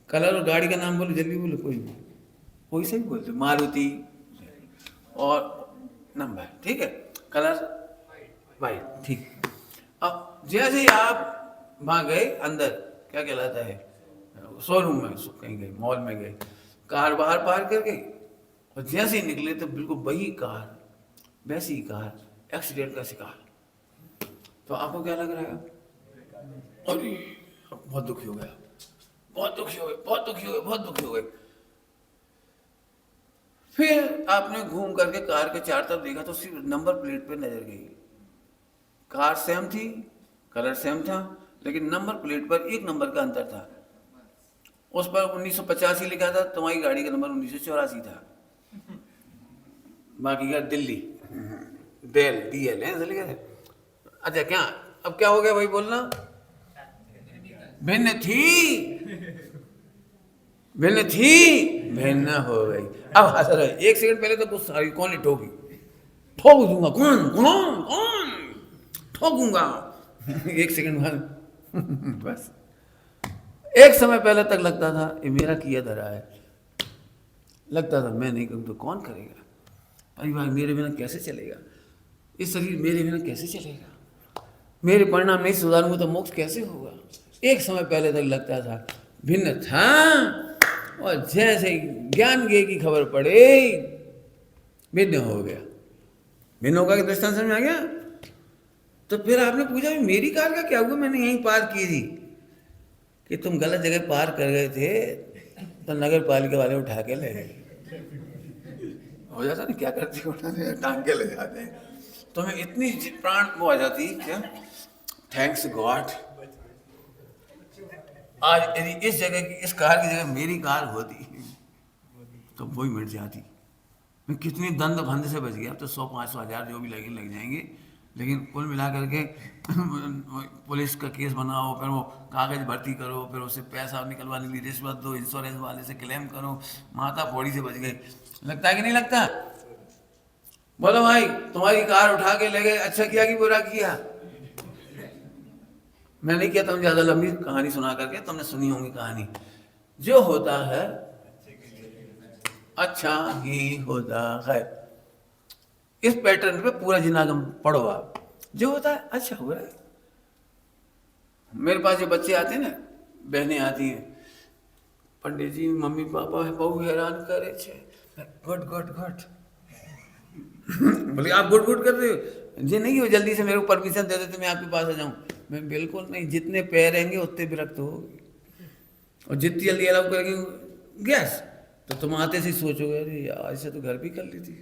कलर और गाड़ी का नाम बोलो, जल्दी बोलो, कोई भी, कोई से भी बोलते, मारुति और नंबर, ठीक है, कलर वाइट, ठीक। अब जैसे ही आप वहाँ गए अंदर, क्या कहलाता है, शोरूम में कहीं गए, मॉल में गए, कार बाहर पार्क कर गई, और जैसे ही निकले तो बिल्कुल वही कार, वैसी कार एक्सीडेंट का शिकार, तो आपको क्या लग रहा है? अरे बहुत दुखी हो गया, बहुत दुखी हो गए, बहुत दुखी हो गए, बहुत दुखी हो गए। फिर आपने घूम करके कार के चार तरफ देखा तो सिर्फ नंबर प्लेट पे नजर गई। कार सेम थी, कलर सेम था, लेकिन नंबर प्लेट पर एक नंबर का अंतर था। उस पर 1985 लिखा था, तुम्हारी गाड़ी का नंबर 1984 था। बाकी का दिल्ली, डेल DL है, ऐसा लिखा था। अच्छा क्या, अब क्या हो गया भाई बोलना? भिन्न थी, भिन्न थी, भिन्न हो गई। अब हंस रहे, एक सेकंड पहले तो गुस्सा आई, कौन ठोकी, ठोक दूंगा, कौन कौन कौन ठोकूंगा। एक सेकंड बाद बस। एक समय पहले तक लगता था ये मेरा किया धरा है, लगता था मैं नहीं करूँ तो कौन करेगा, परिवार मेरे बिना कैसे चलेगा, ये शरीर मेरे बिना कैसे चलेगा, मेरे परिणाम नहीं सुधारूंगा तो मोक्ष कैसे होगा। एक समय पहले तक लगता था भिन्न था, और जैसे ज्ञान गे की खबर पड़े भिन्न हो गया। भिन्न होगा कि दृष्टांत समझ आ गया? तो फिर आपने पूछा मेरी कार का क्या हुआ? मैंने यहीं पार की थी कि तुम गलत जगह पार कर गए थे तो नगर पालिका वाले उठा के ले गए। हो जाता ना, क्या करती उठाते टांग के ले जाते, तुम्हें इतनी प्राण वो आ जाती क्या, थैंक्स गॉड। आज यदि इस जगह की, इस कार की जगह मेरी कार होती तो वही मिट जाती। मैं कितनी दंड भंड से बच गया। अब तो 100, 500, 1000 जो भी लग जाएंगे, लेकिन कुल मिला करके पुलिस का केस बनाओ, फिर वो कागज भर्ती करो, फिर उससे पैसा निकलवाने के लिए रिश्वत दो, इंश्योरेंस वाले से क्लेम करो, माता पौड़ी से बच गई। लगता है कि नहीं लगता? बोलो भाई, तुम्हारी कार उठा के ले गए, अच्छा किया कि बुरा किया? मैं नहीं कहता हूँ ज्यादा लंबी कहानी सुना करके, तुमने सुनी होंगी कहानी। जो होता है अच्छा ही होता है, इस पैटर्न पे पूरा जिनागम पढ़ो आप। जो होता है अच्छा हो रहा है। मेरे पास जो बच्चे आते हैं ना, बहनें आती हैं, पंडित जी मम्मी पापा है बहु हैरान करे छे, गुड गुड गुड। बोले आप गुड गुड कर रहे हो जी? नहीं हो, जल्दी से मेरे को परमिशन दे देते मैं आपके पास आ जाऊं। मैं बिल्कुल नहीं, जितने पैर रहेंगे उतने विरक्त होगी, और जितनी जल्दी अलाउ करेंगे गैस, तो तुम आते से सोचोगे अरे यार इसे तो घर भी कर ली थी,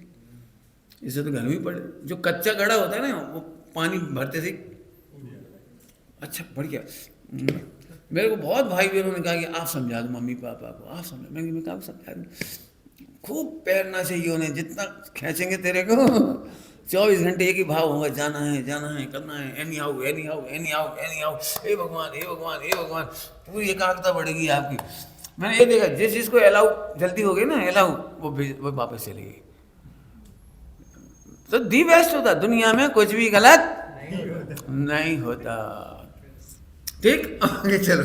इसे तो घर में पड़े। जो कच्चा घड़ा होता है ना, वो पानी भरते थे। अच्छा बढ़िया। मेरे को बहुत भाई बहनों ने कहा कि आप समझा दो मम्मी पापा को, आप समझा। मैं कहा समझा दूं। खूब पैरना चाहिए उन्हें, जितना खींचेंगे तेरे को 24 घंटे एक ही भाव होगा, जाना है करना है, anyhow anyhow anyhow anyhow, हे भगवान हे भगवान हे भगवान। पूरी एकाग्रता बढ़ेगी आपकी। मैंने ये देखा, जिस चीज़ को अलाउ जल्दी हो गई ना, अलाउ वो वापस चली गई। तो दी बेस्ट होता, दुनिया में कुछ भी गलत नहीं होता। ठीक, आगे चलो।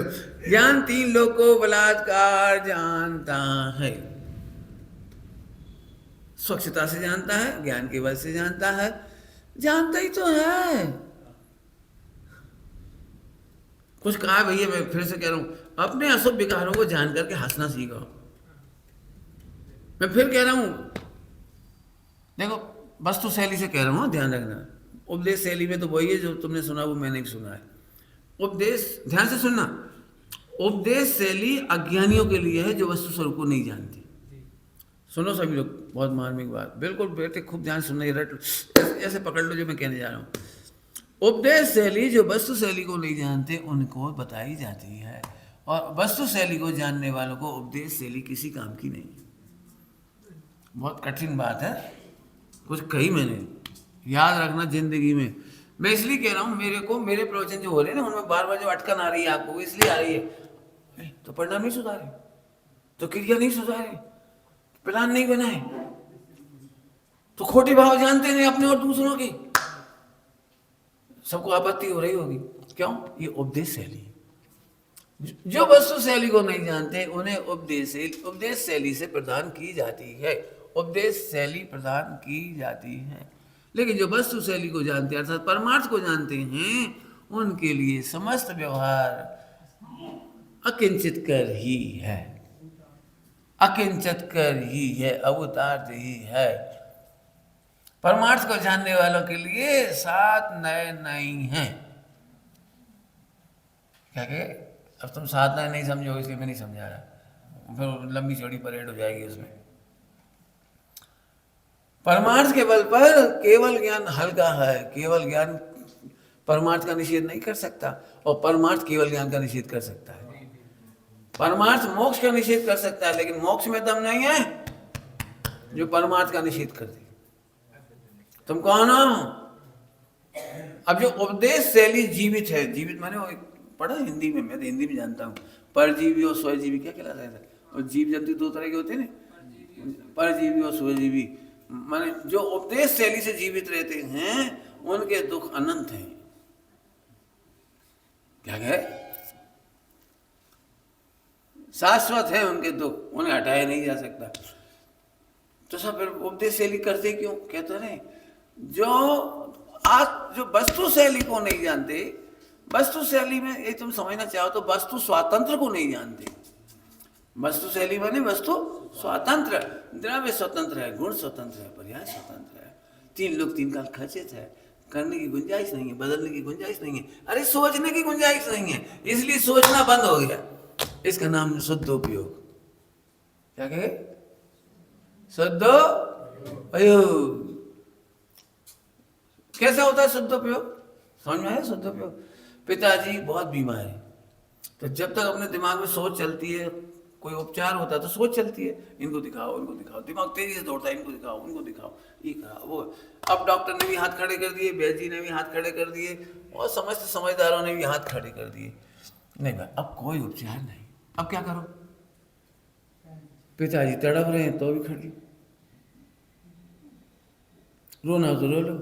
ज्ञान 3 लोग को बलात्कार जानता है। स्वच्छता से जानता है, ज्ञान के बल से जानता है, जानता ही तो है। कुछ कहा भैया, मैं फिर से कह रहा हूं, अपने अशुभ विकारों को जान करके हंसना सीखो। मैं फिर कह रहा हूं, देखो वस्तु शैली से कह रहा हूं, ध्यान रखना। उपदेश शैली में तो वही है जो तुमने सुना वो मैंने भी सुना है। उपदेश, ध्यान से सुनना, उपदेश शैली अज्ञानियों के लिए है जो वस्तु स्वरूप को नहीं जानती। सुनो सभी लोग, बहुत मार्मिक बात, बिल्कुल बेटे खूब ध्यान सुनना, ऐसे पकड़ लो जो मैं कहने जा रहा हूँ। उपदेश शैली जो वस्तु शैली को नहीं जानते उनको बताई जाती है, और वस्तु शैली को जानने वालों को उपदेश शैली किसी काम की नहीं। बहुत कठिन बात है, कुछ कही मैंने, याद रखना जिंदगी में। मैं इसलिए कह रहा हूँ, मेरे प्रवचन जो हो रहे हैं ना, उनमें बार बार जो अटकन आ रही है आपको, इसलिए आ रही है तो परिणाम नहीं सुधारे, तो क्रिया नहीं सुधारे, प्लान नहीं बनाए, तो खोटी भाव जानते नहीं अपने और दूसरों की, सबको आपत्ति हो रही होगी। क्यों? ये उपदेश शैली। जो वस्तु शैली को नहीं जानते उन्हें उपदेश शैली से प्रदान की जाती है, उपदेश शैली प्रदान की जाती है। लेकिन जो वस्तु शैली को जानते हैं, अर्थात परमार्थ को जानते हैं, उनके लिए समस्त व्यवहार अकिंचित कर ही है, अकिंचित कर ही है, अवतार ही है। परमार्थ को जानने वालों के लिए 7 नए नहीं हैं। क्या कहे, अब तुम साधना नहीं समझो इसलिए मैं नहीं समझा रहा, फिर लंबी चौड़ी परेड हो जाएगी उसमें। परमार्थ के बल पर केवल ज्ञान हल्का है, केवल ज्ञान परमार्थ का निषेध नहीं कर सकता, और परमार्थ केवल ज्ञान का निषेध कर सकता है। परमार्थ मोक्ष का निषेध कर सकता है, लेकिन मोक्ष में दम नहीं है जो परमार्थ का निषेध कर दे। तुम कौन हो? अब जो उपदेश शैली जीवित है, जीवित माने वो पढ़ा हिंदी में, मैं तो हिंदी में जानता हूँ, परजीवी और स्वजीवी क्या कहलाता है? और जीव जंतु दो तरह के होते हैं ना, परजीवी और स्वजीवी। माने जो उपदेश शैली से जीवित रहते हैं उनके दुख अनंत हैं। क्या कहे? शाश्वत है उनके दुख, उन्हें हटाया नहीं जा सकता। तो सब फिर उपदेश शैली करते क्यों? कहते रहे जो वस्तु शैली को नहीं जानते, वस्तु शैली में ये तुम समझना चाहो तो वस्तु स्वातंत्र को नहीं जानते। वस्तु शैली माने वस्तु स्वातंत्र, द्रव्य स्वतंत्र है, गुण स्वतंत्र है, पर्याय स्वतंत्र है, तीन लोग तीन काल खचित है, करने की गुंजाइश नहीं है, बदलने की गुंजाइश नहीं है, अरे सोचने की गुंजाइश नहीं है, इसलिए सोचना बंद हो गया। इसका नाम शुद्ध उपयोग। क्या कहे? शुद्ध उपयोग। कैसा होता है शुद्ध उपयोग? समझ में आया शुद्ध उपयोग? पिताजी बहुत बीमार है, तो जब तक अपने दिमाग में सोच चलती है, कोई उपचार होता है तो सोच चलती है, इनको दिखाओ इनको दिखाओ, दिमाग तेजी से दौड़ता है, इनको दिखाओ उनको दिखाओ, ये कराओ वो। अब डॉक्टर ने भी हाथ खड़े कर दिए, वैद्य जी ने भी हाथ खड़े कर दिए, और समस्त समझदारों ने भी हाथ खड़े कर दिए। नहीं भाई, अब कोई उपचार नहीं, अब क्या करो? पिताजी तड़प रहे हैं तो भी खड़ी, रोना तो रो लो,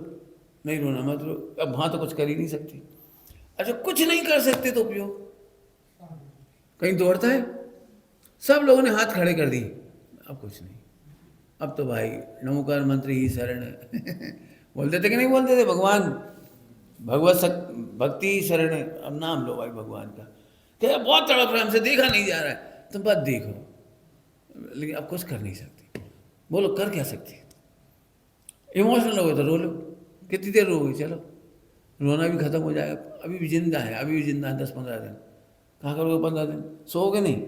नहीं रोना मत रो। अब वहां तो कुछ कर ही नहीं सकती। अच्छा, कुछ नहीं कर सकते तो उपयोग कहीं दौड़ता है? सब लोगों ने हाथ खड़े कर दिए, अब कुछ नहीं। अब तो भाई नमोकार मंत्र ही शरण है। बोलते थे कि नहीं बोलते थे? भगवान भक्ति ही शरण है। अब नाम लो भाई भगवान का। क्या बहुत तड़प रहा है, हमसे देखा नहीं जा रहा है, तुम बात देखो, लेकिन अब कुछ कर नहीं सकती। बोलो कर क्या सकती? इमोशनल हो गए तो रो लो, कितनी देर रोगे? चलो रोना भी खत्म हो जाएगा, अभी भी जिंदा है, अभी भी जिंदा है 10-15 दिन। कहाँ करोगे 15 दिन? सोओगे नहीं?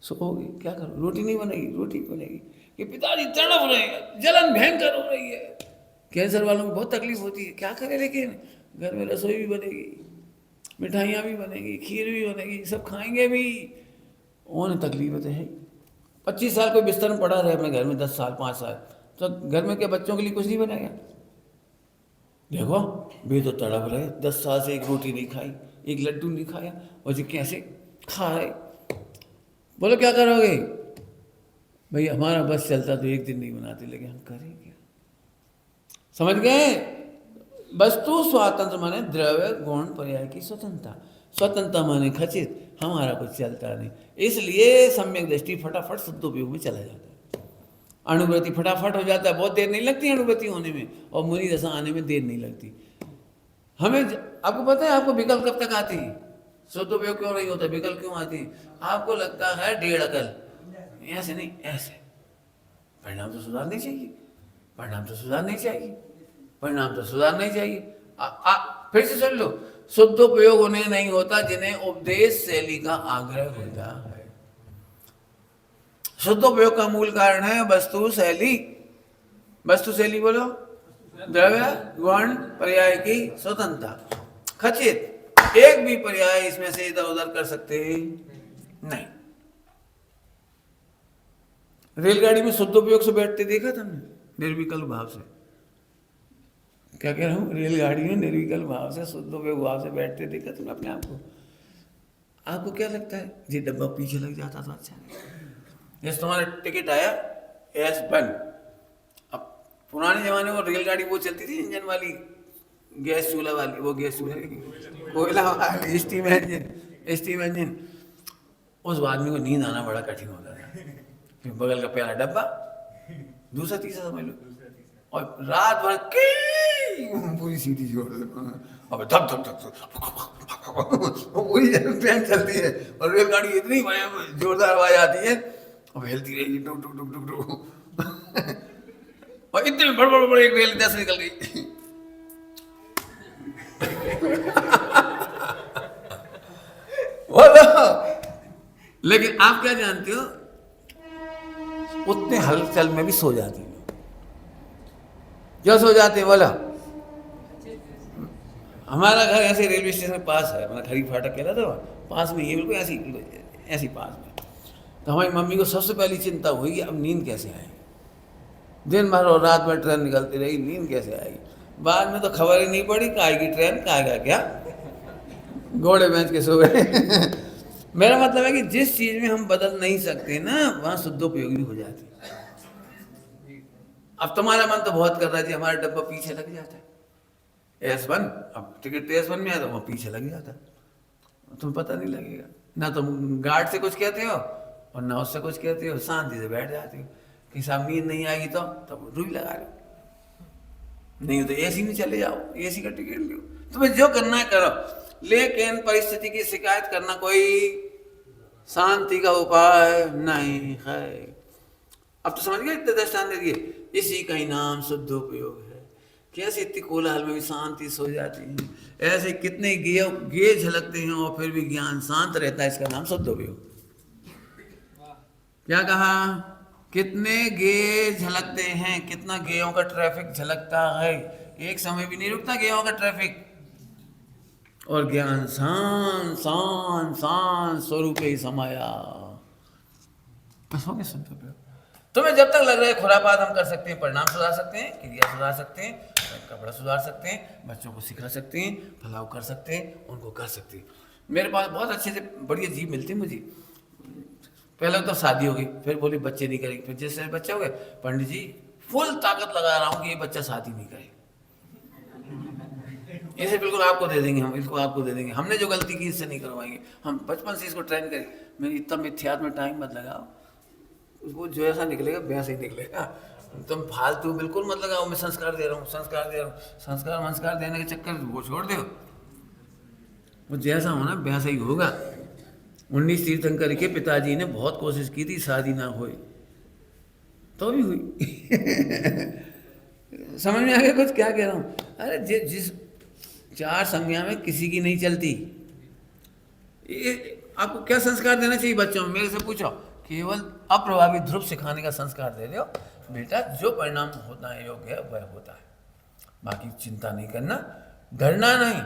सोओगे क्या करो? रोटी नहीं बनेगी, रोटी बनेगी कि पिताजी तड़प रहे हैं, जलन भयंकर हो रही है। कैंसर वालों को बहुत तकलीफ होती है, क्या करें, लेकिन घर में रसोई भी बनेगी, मिठाइयाँ भी बनेगी, खीर भी बनेगी, सब खाएंगे भी, उन्हें तकलीफ तो है। 25 साल कोई बिस्तर में पड़ा रहे अपने घर में, 10 साल 5 साल, तो घर में क्या बच्चों के लिए कुछ नहीं बनेगा? देखो वे तो तड़प रहे, 10 साल से एक रोटी नहीं खाई, एक लड्डू नहीं खाया, और जी कैसे खा रहे। बोलो क्या करोगे? भाई हमारा बस चलता तो एक दिन नहीं बनाते, लेकिन हम करें क्या? समझ गए? वस्तु स्वातंत्र माने द्रव्य गुण पर्याय की स्वतंत्रता, स्वतंत्रता माने खचित, हमारा कुछ चलता नहीं, इसलिए सम्यक दृष्टि फटाफट शुद्ध उपयोग में चला जाता है। अणुव्रति फटाफट हो जाता है, बहुत देर नहीं लगती अणुव्रति होने में, और मुनि दशा आने में देर नहीं लगती। हमें आपको पता है आपको विकल्प कब तक आती है? शुद्ध उपयोग क्यों नहीं होता? विकल्प क्यों आती है? आपको लगता है 1.5 अकल, ऐसे नहीं ऐसे। परिणाम तो सुधारने चाहिए, परिणाम तो सुधारने चाहिए, परिणाम तो सुधारने चाहिए। फिर से सुन लो, शुद्ध उपयोग उन्हें नहीं होता जिन्हें उपदेश शैली का आग्रह होता है। शुद्ध उपयोग का मूल कारण है वस्तु शैली। वस्तु शैली बोलो, द्रव्य गुण पर्याय की स्वतंत्रता, खचित, एक भी पर्याय इसमें से इधर उधर कर सकते नहीं। रेलगाड़ी में शुद्ध उपयोग से बैठते देखा तुमने? निर्विकल्प भाव से। क्या कह रहा हूं? रेलगाड़ी में निर्विकल्प भाव से, शुद्ध उपयोग भाव से बैठते देखा तुमने अपने आप को? आपको क्या लगता है जी डब्बा पीछे लग जाता तो अच्छा नहीं? जैसे तुम्हारा टिकट आया S1, अब पुराने जमाने में रेलगाड़ी वो चलती थी इंजन वाली, गैस चूल्हा वाली, वो गैस चूल्हा कोयला वाली स्टीम इंजन। उस आदमी को नींद आना बड़ा कठिन होता है। फिर बगल का प्यारा डब्बा, दूसरा तीसरा समझ लो, और रात भर पूरी सीटी जोड़ दो, अब धक धक धक पूरी ट्रेन चलती है, और रेलगाड़ी इतनी जोरदार आवाज आती है, अब हिलती रहेगी डुक डुक डुक डुक डुक, और इतने बड़े एक रेल इधर से निकल गई। बोलो। लेकिन आप क्या जानते हो, उतने हलचल में भी सो जाती है। क्यों सो जाते हैं बोला? हमारा घर ऐसे रेलवे स्टेशन के पास है, हमारा खरी फाटक कह रहा था, पास में, ये बिल्कुल ऐसी ऐसी पास में। तो हमारी मम्मी को सबसे पहली चिंता हुई कि अब नींद कैसे आएगी। दिन भर और रात में ट्रेन निकलती रही, नींद कैसे आएगी। बाद में तो खबर ही नहीं पड़ी कि आएगी ट्रेन, का आएगा क्या, घोड़े बेच के सो गए। मेरा मतलब है कि जिस चीज में हम बदल नहीं सकते ना, वहां शुद्धोपयोगी हो जाती है। अब तुम्हारा मन तो बहुत कर रहा है जी, हमारा डब्बा पीछे लग जाता है S1, अब टिकट S1 में आया तो वहाँ पीछे लग जाता, तुम्हें पता नहीं लगेगा। ना तुम गार्ड से कुछ कहते हो और ना उससे कुछ कहते हो, शांति से बैठ जाते हो कि साहब नींद नहीं आएगी तो तब रुई लगा लो, नहीं तो AC में चले जाओ, AC का टिकट लो, तुम्हें जो करना है करो। लेकिन परिस्थिति की शिकायत करना कोई शांति का उपाय नहीं है। अब तो समझ गए, इतने दृष्टांत दे दिए। इसी का ही नाम शुद्धोपयोग है। कैसे इतनी कोलाहल में भी शांति सो जाती है। ऐसे कितने गे झलकते हैं और फिर भी ज्ञान शांत रहता है, इसका नाम शुद्धोपयोग। क्या कहा? कितने गे झलकते हैं, कितना गेयों का ट्रैफिक झलकता है, एक समय भी नहीं रुकता गेयों का ट्रैफिक। और ज्ञान शांत शांत शांत स्वरूप ही समाया। बस हो गया शुद्धोपयोग। तुम्हें जब तक लग रहा है खुरापात हम कर सकते हैं, परिणाम सुधार सकते हैं, क्रिया सुधार सकते हैं, कपड़ा सुधार सकते हैं, बच्चों को सिखा सकते हैं, फलाव कर सकते हैं, उनको कर सकते हैं। मेरे पास बहुत अच्छे से बढ़िया जीव मिलते हैं मुझे। पहले तो शादी हो गई, फिर बोली बच्चे नहीं करेंगे, फिर जैसे बच्चे हो गए, पंडित जी फुल ताकत लगा रहा हूँ कि ये बच्चा शादी नहीं करे, इसे बिल्कुल आपको दे देंगे, हम इसको आपको दे देंगे, हमने जो गलती की इससे नहीं करवाएंगे, हम बचपन से इसको ट्रेन करें। मेरी इतना मिथ्यात्व में टाइम मत लगाओ, वो जो ऐसा निकलेगा वैसा ही निकलेगा, तुम फालतू बिल्कुल मत लगाओ। मैं संस्कार दे रहा हूँ, संस्कार दे रहा हूँ, संस्कार देने के चक्कर वो छोड़ दो, वो जैसा होना वैसा ही होगा। 19 तीर्थंकर के पिताजी ने बहुत कोशिश की थी शादी ना होए, तो भी हुई। समझ में आ गया कुछ क्या कह रहा हूँ? अरे जिस 4 संज्ञा में किसी की नहीं चलती, ये आपको क्या संस्कार देना चाहिए बच्चों में? मेरे से पूछो, केवल अप्रभावित ध्रुव सिखाने का संस्कार दे दो, बेटा जो परिणाम होता है योग्य है वह होता है, बाकी चिंता नहीं करना, डरना नहीं।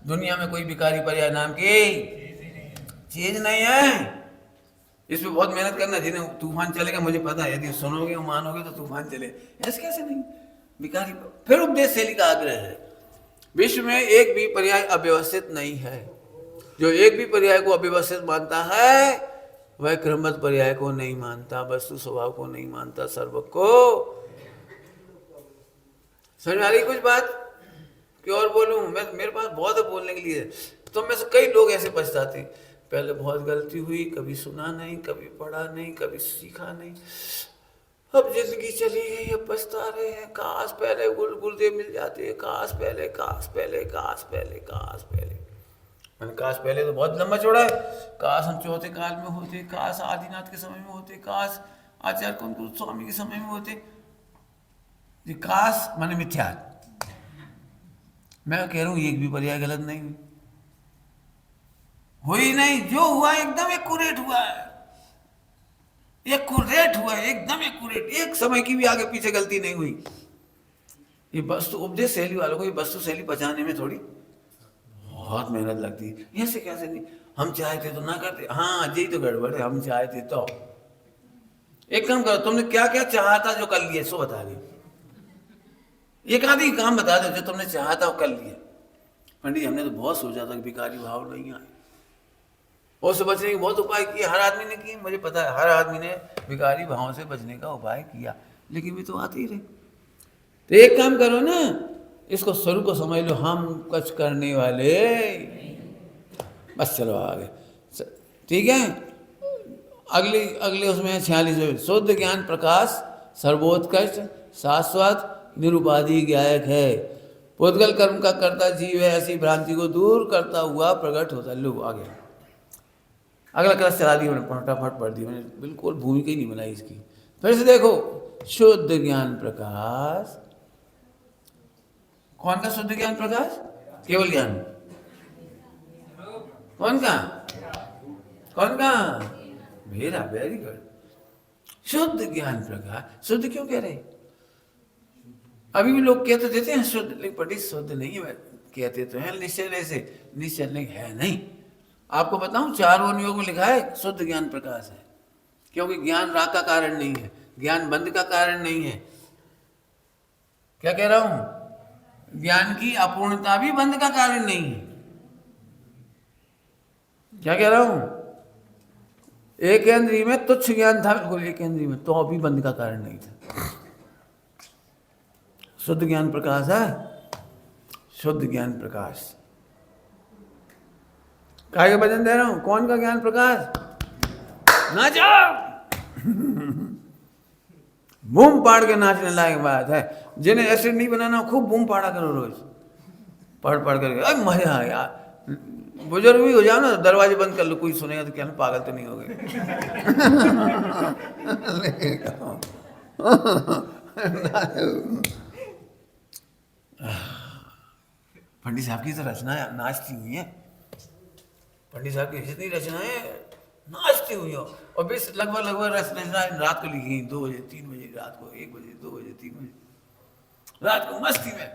दुनिया में कोई भिखारी पर्याय नाम की चीज नहीं है, इसमें बहुत मेहनत करना। जिन्हें तूफान चलेगा मुझे पता है, यदि सुनोगे और मानोगे तो तूफान चले, ऐसे कैसे नहीं भिखारी। फिर उपदेश शैली का आग्रह है, विश्व में एक भी पर्याय अव्यवस्थित नहीं है। जो एक भी पर्याय को अव्यवस्थित मानता है वह क्रमबद्ध पर्याय को नहीं मानता, वस्तु स्वभाव को नहीं मानता, सर्व को। समझ में आ रही कुछ बात कि और बोलूं? मेरे पास बहुत है बोलने के लिए। तो में से कई लोग ऐसे पछताते, पहले बहुत गलती हुई, कभी सुना नहीं, कभी पढ़ा नहीं, कभी सीखा नहीं, अब जिंदगी चली गई, अब पछता रहे हैं। काश पहले गुरुदेव मिल जाते, काश पहले, काश पहले, काश पहले, काश पहले। मैंने काश पहले तो बहुत लंबा चौड़ा है, काश हम चौथे काल में होते, काश आदिनाथ के समय में होते, काश आचार्य कुंतल स्वामी के समय में होते। ये काश माने मिथ्या। मैं कह रहा हूं एक भी पर्याय गलत नहीं हुई नहीं, जो हुआ एकदम एक्यूरेट हुआ है, एक्यूरेट हुआ है, एकदम एक्यूरेट, एक समय की भी आगे पीछे गलती नहीं हुई। ये वस्तु उपदेश शैली वालों को ये वस्तु शैली बचाने में थोड़ी बहुत मेहनत लगती है। ऐसे कैसे नहीं, हम चाहते तो ना करते, हाँ यही तो गड़बड़ है, हम चाहते तो। एक काम करो, तुमने क्या क्या चाहा था जो कर लिए सो बता दो, एक आधी काम बता दो जो तुमने चाहा था वो कर लिया। पंडित हमने तो बहुत सोचा था कि भिखारी भाव नहीं आए, उससे बचने के बहुत उपाय किए, हर आदमी ने किए, मुझे पता है हर आदमी ने भिखारी भाव से बचने का उपाय किया, लेकिन वे तो आते ही रहे। तो एक काम करो ना, इसको स्वरूप को समझ लो, हम कुछ करने वाले, बस चलो आगे, ठीक है। अगले उसमें 46वें, शुद्ध ज्ञान प्रकाश सर्वोत्कृष्ट शाश्वत निरुपाधि गायक है, पुद्गल कर्म का करता जीव है, ऐसी भ्रांति को दूर करता हुआ प्रकट होता। लो आगे अगला क्लास चला दी मैंने, फटाफट पढ़ दी मैंने, बिल्कुल भूमिका ही नहीं बनाई इसकी। फिर से देखो, शुद्ध ज्ञान प्रकाश, कौन का शुद्ध ज्ञान प्रकाश? केवल ज्ञान, कौन का? कौन का? मेरा। Very good. शुद्ध ज्ञान प्रकाश। शुद्ध क्यों कह रहे? अभी भी लोग कहते देते हैं शुद्ध, लेकिन बड़ी शुद्ध नहीं है। कहते तो हैं निश्चय से, निश्चय नहीं है। नहीं, आपको बताऊं, 4 योग में लिखा है शुद्ध ज्ञान प्रकाश है। क्योंकि ज्ञान राग का कारण नहीं है, ज्ञान बंध का कारण नहीं है। क्या कह रहा हूं? ज्ञान की अपूर्णता भी बंध का कारण नहीं है। क्या कह रहा हूं? एक इंद्रिय में तुच्छ ज्ञान था, बिल्कुल एक इंद्रिय में, तो अभी बंध का कारण नहीं था। शुद्ध ज्ञान प्रकाश है, शुद्ध ज्ञान प्रकाश। काय का भजन दे रहा हूं? कौन का ज्ञान प्रकाश? नाचो। बूम पाड़ के नाचने लायक बात है। जिन्हें एसिड नहीं बनाना, खूब बूम पाड़ा करो रोज, पढ़ पढ़ करके। अरे मजा आया। बुजुर्ग भी हो जाओ ना, दरवाजे बंद कर लो, कोई सुनेगा तो क्या पागल तो नहीं हो गए। पंडित साहब की तो रचना नाचती हुई है। पंडित साहब की जितनी रचनाएं नाचती हुई हो, और बीस लगभग रचनाएं रात को लिखी, 2 बजे 3 बजे रात को, 1 बजे 2 बजे 3 बजे रात को मस्ती में।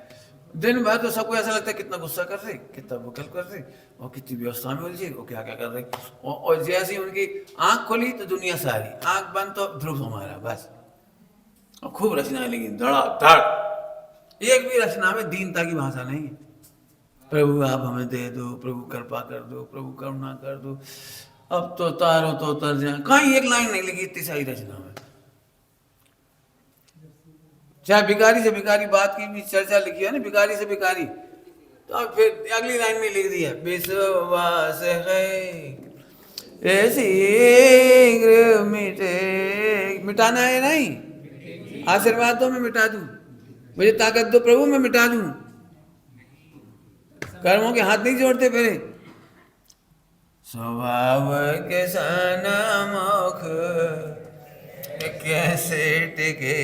दिन भर तो सबको ऐसा लगता है कितना गुस्सा कर रहे, कितना वकल कर रहे, और कितनी व्यवस्था में उलझे, वो क्या क्या कर रहे। और जैसे ही उनकी आंख खुली तो दुनिया सारी, आंख बंद तो ध्रुव हमारा, बस। और खूब रचनाएं लिखी, धड़ाधड़। एक भी रचना में दीनता की भाषा नहीं है। प्रभु आप हमें दे दो, प्रभु कृपा कर दो, प्रभु करुणा कर दो, अब तो तारो तो तर जाए, कहीं एक लाइन नहीं लिखी इतनी सारी रचना में। चाहे भिखारी से भिखारी बात की भी चर्चा लिखी है ना, भिखारी से भिखारी, तो फिर अगली लाइन में लिख दिया, विश्वास है शीघ्र मिटे। मिटाना है नहीं, आशीर्वाद दो मैं मिटा दूं, मुझे ताकत दो प्रभु मैं मिटा दूं। कर्मों के हाथ नहीं जोड़ते फिर। स्वभाव के सनमुख कैसे टिके।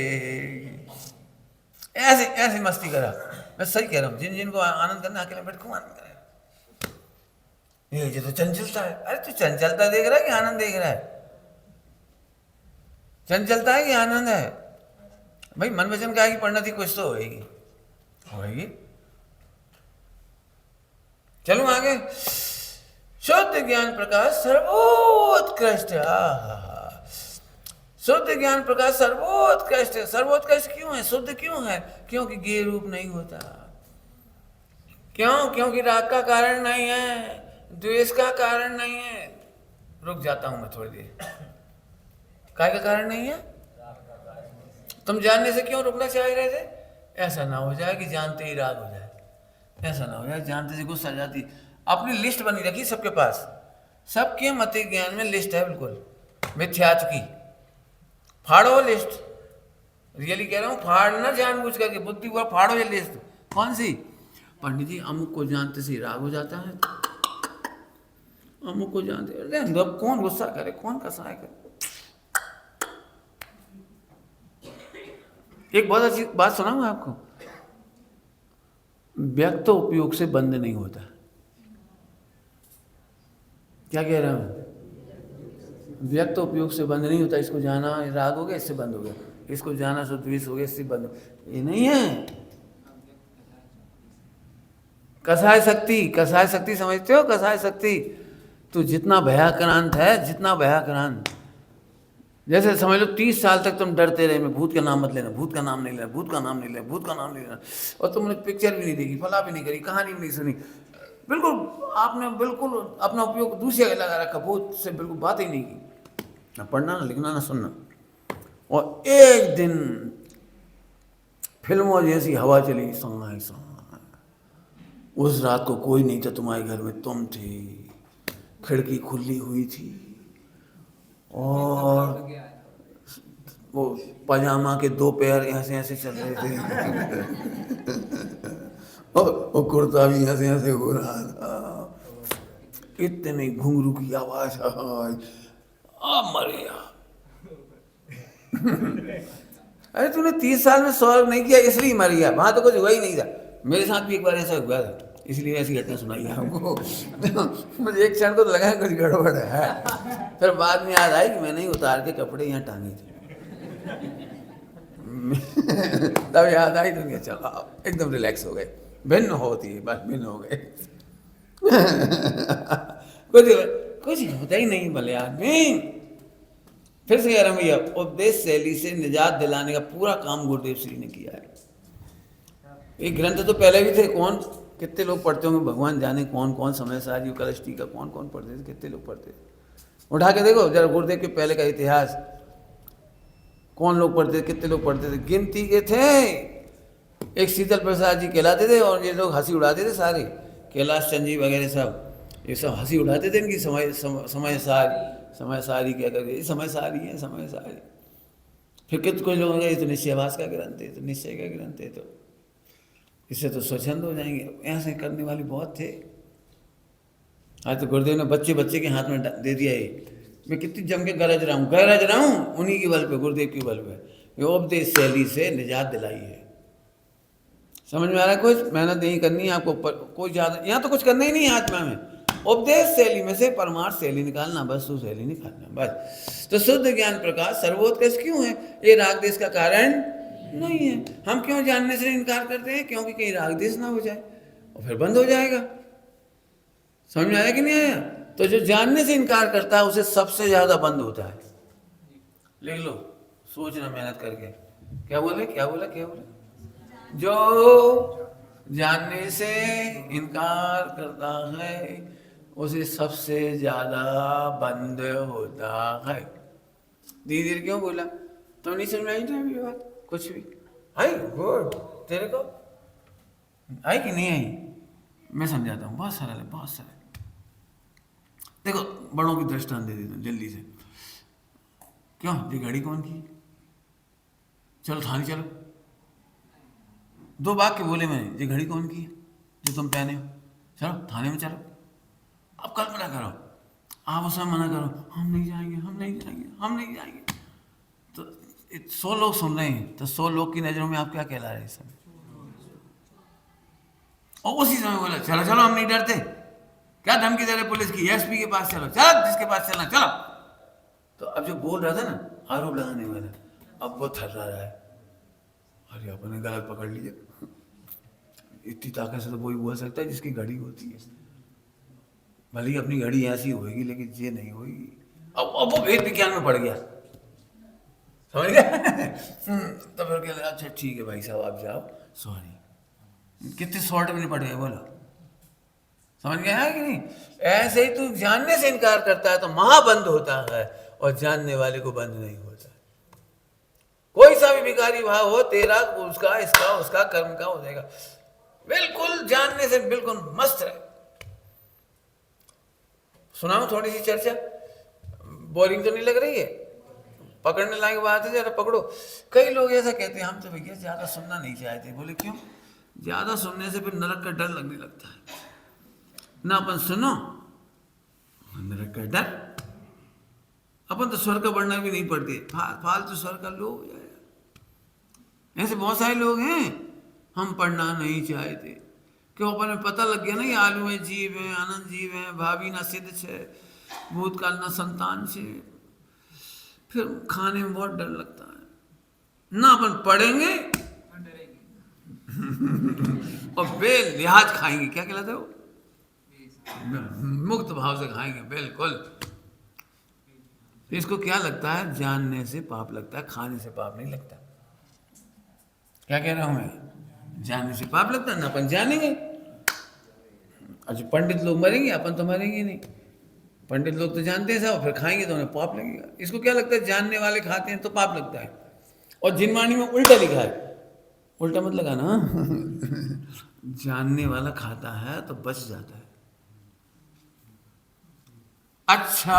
ऐसे ऐसे मस्ती करा। मैं सही कह रहा हूँ, जिन जिनको आनंद करना, अकेले बैठ खूब आनंद करे। ये तो चंचलता है। अरे तू चंचलता देख रहा है कि आनंद देख रहा है? चंचलता है कि आनंद है? भाई मन वचन क्या की पढ़ना थी, कुछ तो होएगी, होएगी। चलूं आगे। शुद्ध ज्ञान प्रकाश सर्वोत्कृष्ट। शुद्ध ज्ञान प्रकाश सर्वोत्कृष्ट। सर्वोत्कृष्ट क्यों है? शुद्ध क्यों है? क्योंकि गेय रूप नहीं होता। क्यों? क्योंकि राग का कारण नहीं है, द्वेष का कारण नहीं है। रुक जाता हूं मैं थोड़ी देर। काय का कारण नहीं है? तुम जानने से क्यों रुकना चाह रहे थे? ऐसा ना हो जाए कि जानते ही राग हो जाए, ऐसा ना हो जाए जानते से गुस्सा आ जाती। अपनी लिस्ट बनी रखी सबके पास, सबके मत ज्ञान में लिस्ट है बिल्कुल मिथ्यात्व की। फाड़ो लिस्ट, रियली कह रहा हूँ, फाड़ना जानबूझ करके, बुद्धि हुआ फाड़ो ये लिस्ट। कौन सी? पंडित जी अमुक को जानते से राग हो जाता है, अमुक को जानते, अरे अब कौन गुस्सा करे, कौन कसाय करे। एक बहुत अच्छी बात सुनाऊंगा आपको। व्यक्त उपयोग से बंद नहीं होता। क्या कह रहा हूं? व्यक्त उपयोग से बंद नहीं होता। इसको जाना राग हो गया, इससे बंद हो गया, इसको जाना सो द्वेष हो गया, इससे बंद हो गया। ये नहीं है कसाय शक्ति। कसाय शक्ति समझते हो? कसाय शक्ति तो जितना भयाक्रांत है, जितना भयाक्रांत, जैसे समझ लो 30 साल तक तुम डरते रहे, मैं भूत का नाम मत लेना, भूत का नाम नहीं लेना, भूत का नाम नहीं लेना, भूत का नाम नहीं लेना, और तुमने पिक्चर भी नहीं देखी, फला भी नहीं करी, कहानी भी नहीं सुनी, बिल्कुल आपने बिल्कुल अपना उपयोग दूसरे जगह लगा रखा, भूत से बिल्कुल बात ही नहीं की, ना पढ़ना ना लिखना ना सुनना। और एक दिन फिल्मों जैसी हवा चली, सोना सोना। उस रात को कोई नहीं था तुम्हारे घर में, तुम थे, खिड़की खुली हुई थी, और वो पजामा के 2 पैर ऐसे ऐसे चल रहे थे और वो कुर्ता भी ऐसे ऐसे हो रहा था। इतनी घुंघरू की आवाज, मर गया। अरे तूने 30 साल में स्वर्ग नहीं किया इसलिए मर गया, वहां तो कुछ हुआ ही नहीं था। मेरे साथ भी एक बार ऐसा हुआ था, इसलिए ऐसी घटना सुनाई है हमको। मुझे एक क्षण को तो लगा कुछ गड़बड़ है, फिर बाद में याद आई कि मैंने ही उतार के कपड़े यहाँ टांगे थे। तब याद आई तो चलो एकदम रिलैक्स हो गए, भिन्न होती है बस, भिन्न हो गए। कुछ कुछ होता ही नहीं भले आदमी। फिर से कह रहा हूँ भैया, उपदेश शैली से निजात दिलाने का पूरा काम गुरुदेव श्री ने किया है। ये ग्रंथ तो पहले भी थे, कौन कितने लोग पढ़ते होंगे भगवान जाने, कौन कौन समय सारी कलश टीका कौन कौन पढ़ते थे, कितने लोग पढ़ते थे। उठा के देखो जरा गुरुदेव के पहले का इतिहास, कौन लोग पढ़ते थे, कितने लोग पढ़ते थे, गिनती के थे। एक शीतल प्रसाद जी कहलाते थे और ये लोग हंसी उड़ाते थे सारे, कैलाश चंद जी वगैरह सब, ये सब हंसी उड़ाते थे इनकी समय सारी क्या करके, समय सारी है समय सारी। फिर कुछ लोग ये तो निश्चयवास का ग्रंथ है, तो निश्चय का ग्रंथ है, तो इससे तो स्वच्छंद हो जाएंगे। ऐसे करने वाले बहुत थे। आज तो गुरुदेव ने बच्चे बच्चे के हाथ में दे दिया ये, मैं कितनी जम के गरज रहा हूँ उन्हीं के बल पे, गुरुदेव के बल पे। ये उपदेश शैली से निजात दिलाई है। समझ में आ रहा है? कुछ मेहनत नहीं करनी है आपको, कोई ज़्यादा यहाँ तो कुछ करना ही नहीं है आत्मा में। उपदेश शैली में से परमार्थ शैली निकालना, वस्तु शैली निकालना, बस। तो शुद्ध ज्ञान प्रकाश सर्वोत्कृष्ट क्यों है? ये राग देश का कारण नहीं है। हम क्यों जानने से इनकार करते हैं? क्योंकि कहीं राग देश ना हो जाए और फिर बंद हो जाएगा। समझ में आया कि नहीं आया? तो जो जानने से इनकार करता है उसे सबसे ज्यादा बंद होता है। लिख लो, सोचना मेहनत करके। क्या बोले? जो जानने से इनकार करता है उसे सबसे ज्यादा बंद होता है। धीरे धीरे क्यों बोला? तो नहीं समझ में आई ना अभी बात कुछ भी? आई गुड, तेरे को आई कि नहीं आई? मैं समझाता हूँ, बहुत सरल है, बहुत सरल। देखो बड़ों की दृष्टांत दे देता हूँ जल्दी से। क्यों ये घड़ी कौन की? चलो थाने चलो। दो वाक्य बोले मैंने, ये घड़ी कौन की है जो तुम पहने हो? चलो थाने में चलो। अब कल्पना करो, आप उसमें मना करो, हम नहीं जाएंगे। तो 100 लोग सुन रहे हैं, तो 100 लोग की नजरों में आप क्या कहला रहे हैं इस समय? और उसी समय बोला चलो हम नहीं डरते। क्या धमकी दे रहे पुलिस की? एसपी के पास चलो, जिसके पास चलना चलो। तो अब जो बोल रहा था ना आरोप लगाने वाला, अब वो थर्रा रहा है, अरे अपने गलत पकड़ लिए। इतनी ताकत से तो वही बोल सकता है जिसकी घड़ी होती है। भले ही अपनी घड़ी ऐसी होगी लेकिन ये नहीं होगी। अब वो वेद विज्ञान में पड़ गया, समझ गया? तो फिर क्या, अच्छा ठीक है भाई साहब आप जाओ, सॉरी। कितने शॉर्ट में निपट गए बोलो? समझ गया है कि नहीं? ऐसे ही तू जानने से इनकार करता है तो महाबंद होता है, और जानने वाले को बंद नहीं होता। कोई सा भी विकारी भाव हो तेरा, उसका, इसका, उसका, कर्म का हो जाएगा। बिल्कुल जानने से बिल्कुल मस्त रहे। सुनाओ थोड़ी सी चर्चा, बोरिंग तो नहीं लग रही है? पकड़ने लायक बात है, जरा पकड़ो। कई लोग ऐसा कहते हैं हम तो भैया ज्यादा सुनना नहीं चाहते। बोले क्यों? ज्यादा सुनने से फिर नरक का डर लगने लगता है ना। अपन सुनो, नरक का डर, अपन तो स्वर्ग का बढ़ना भी नहीं पड़ती, फालतू स्वर्ग का लोग हो जाएगा। ऐसे बहुत सारे लोग हैं हम पढ़ना नहीं चाहते। क्यों? अपन पता लग गया ना ये आलू में जीव है, आनंद जीव है, भावी ना सिद्ध है, भूतकाल ना संतान से, फिर खाने में बहुत डर लगता है ना। अपन पढ़ेंगे और बेलिहाज खाएंगे, क्या कहलाता है वो? मुक्त भाव से खाएंगे, बिल्कुल। इसको क्या लगता है? जानने से पाप लगता है, खाने से पाप नहीं लगता। क्या कह रहा हूं मैं? जानने से पाप लगता है ना, अपन जानेंगे। अच्छा पंडित लोग मरेंगे, अपन तो मरेंगे नहीं। पंडित लोग तो जानते हैं साहब, फिर खाएंगे तो उन्हें पाप लगेगा। इसको क्या लगता है? जानने वाले खाते हैं तो पाप लगता है। और जिनवाणी में उल्टा लिखा है, उल्टा मत लगाना। जानने वाला खाता है तो बच जाता है। अच्छा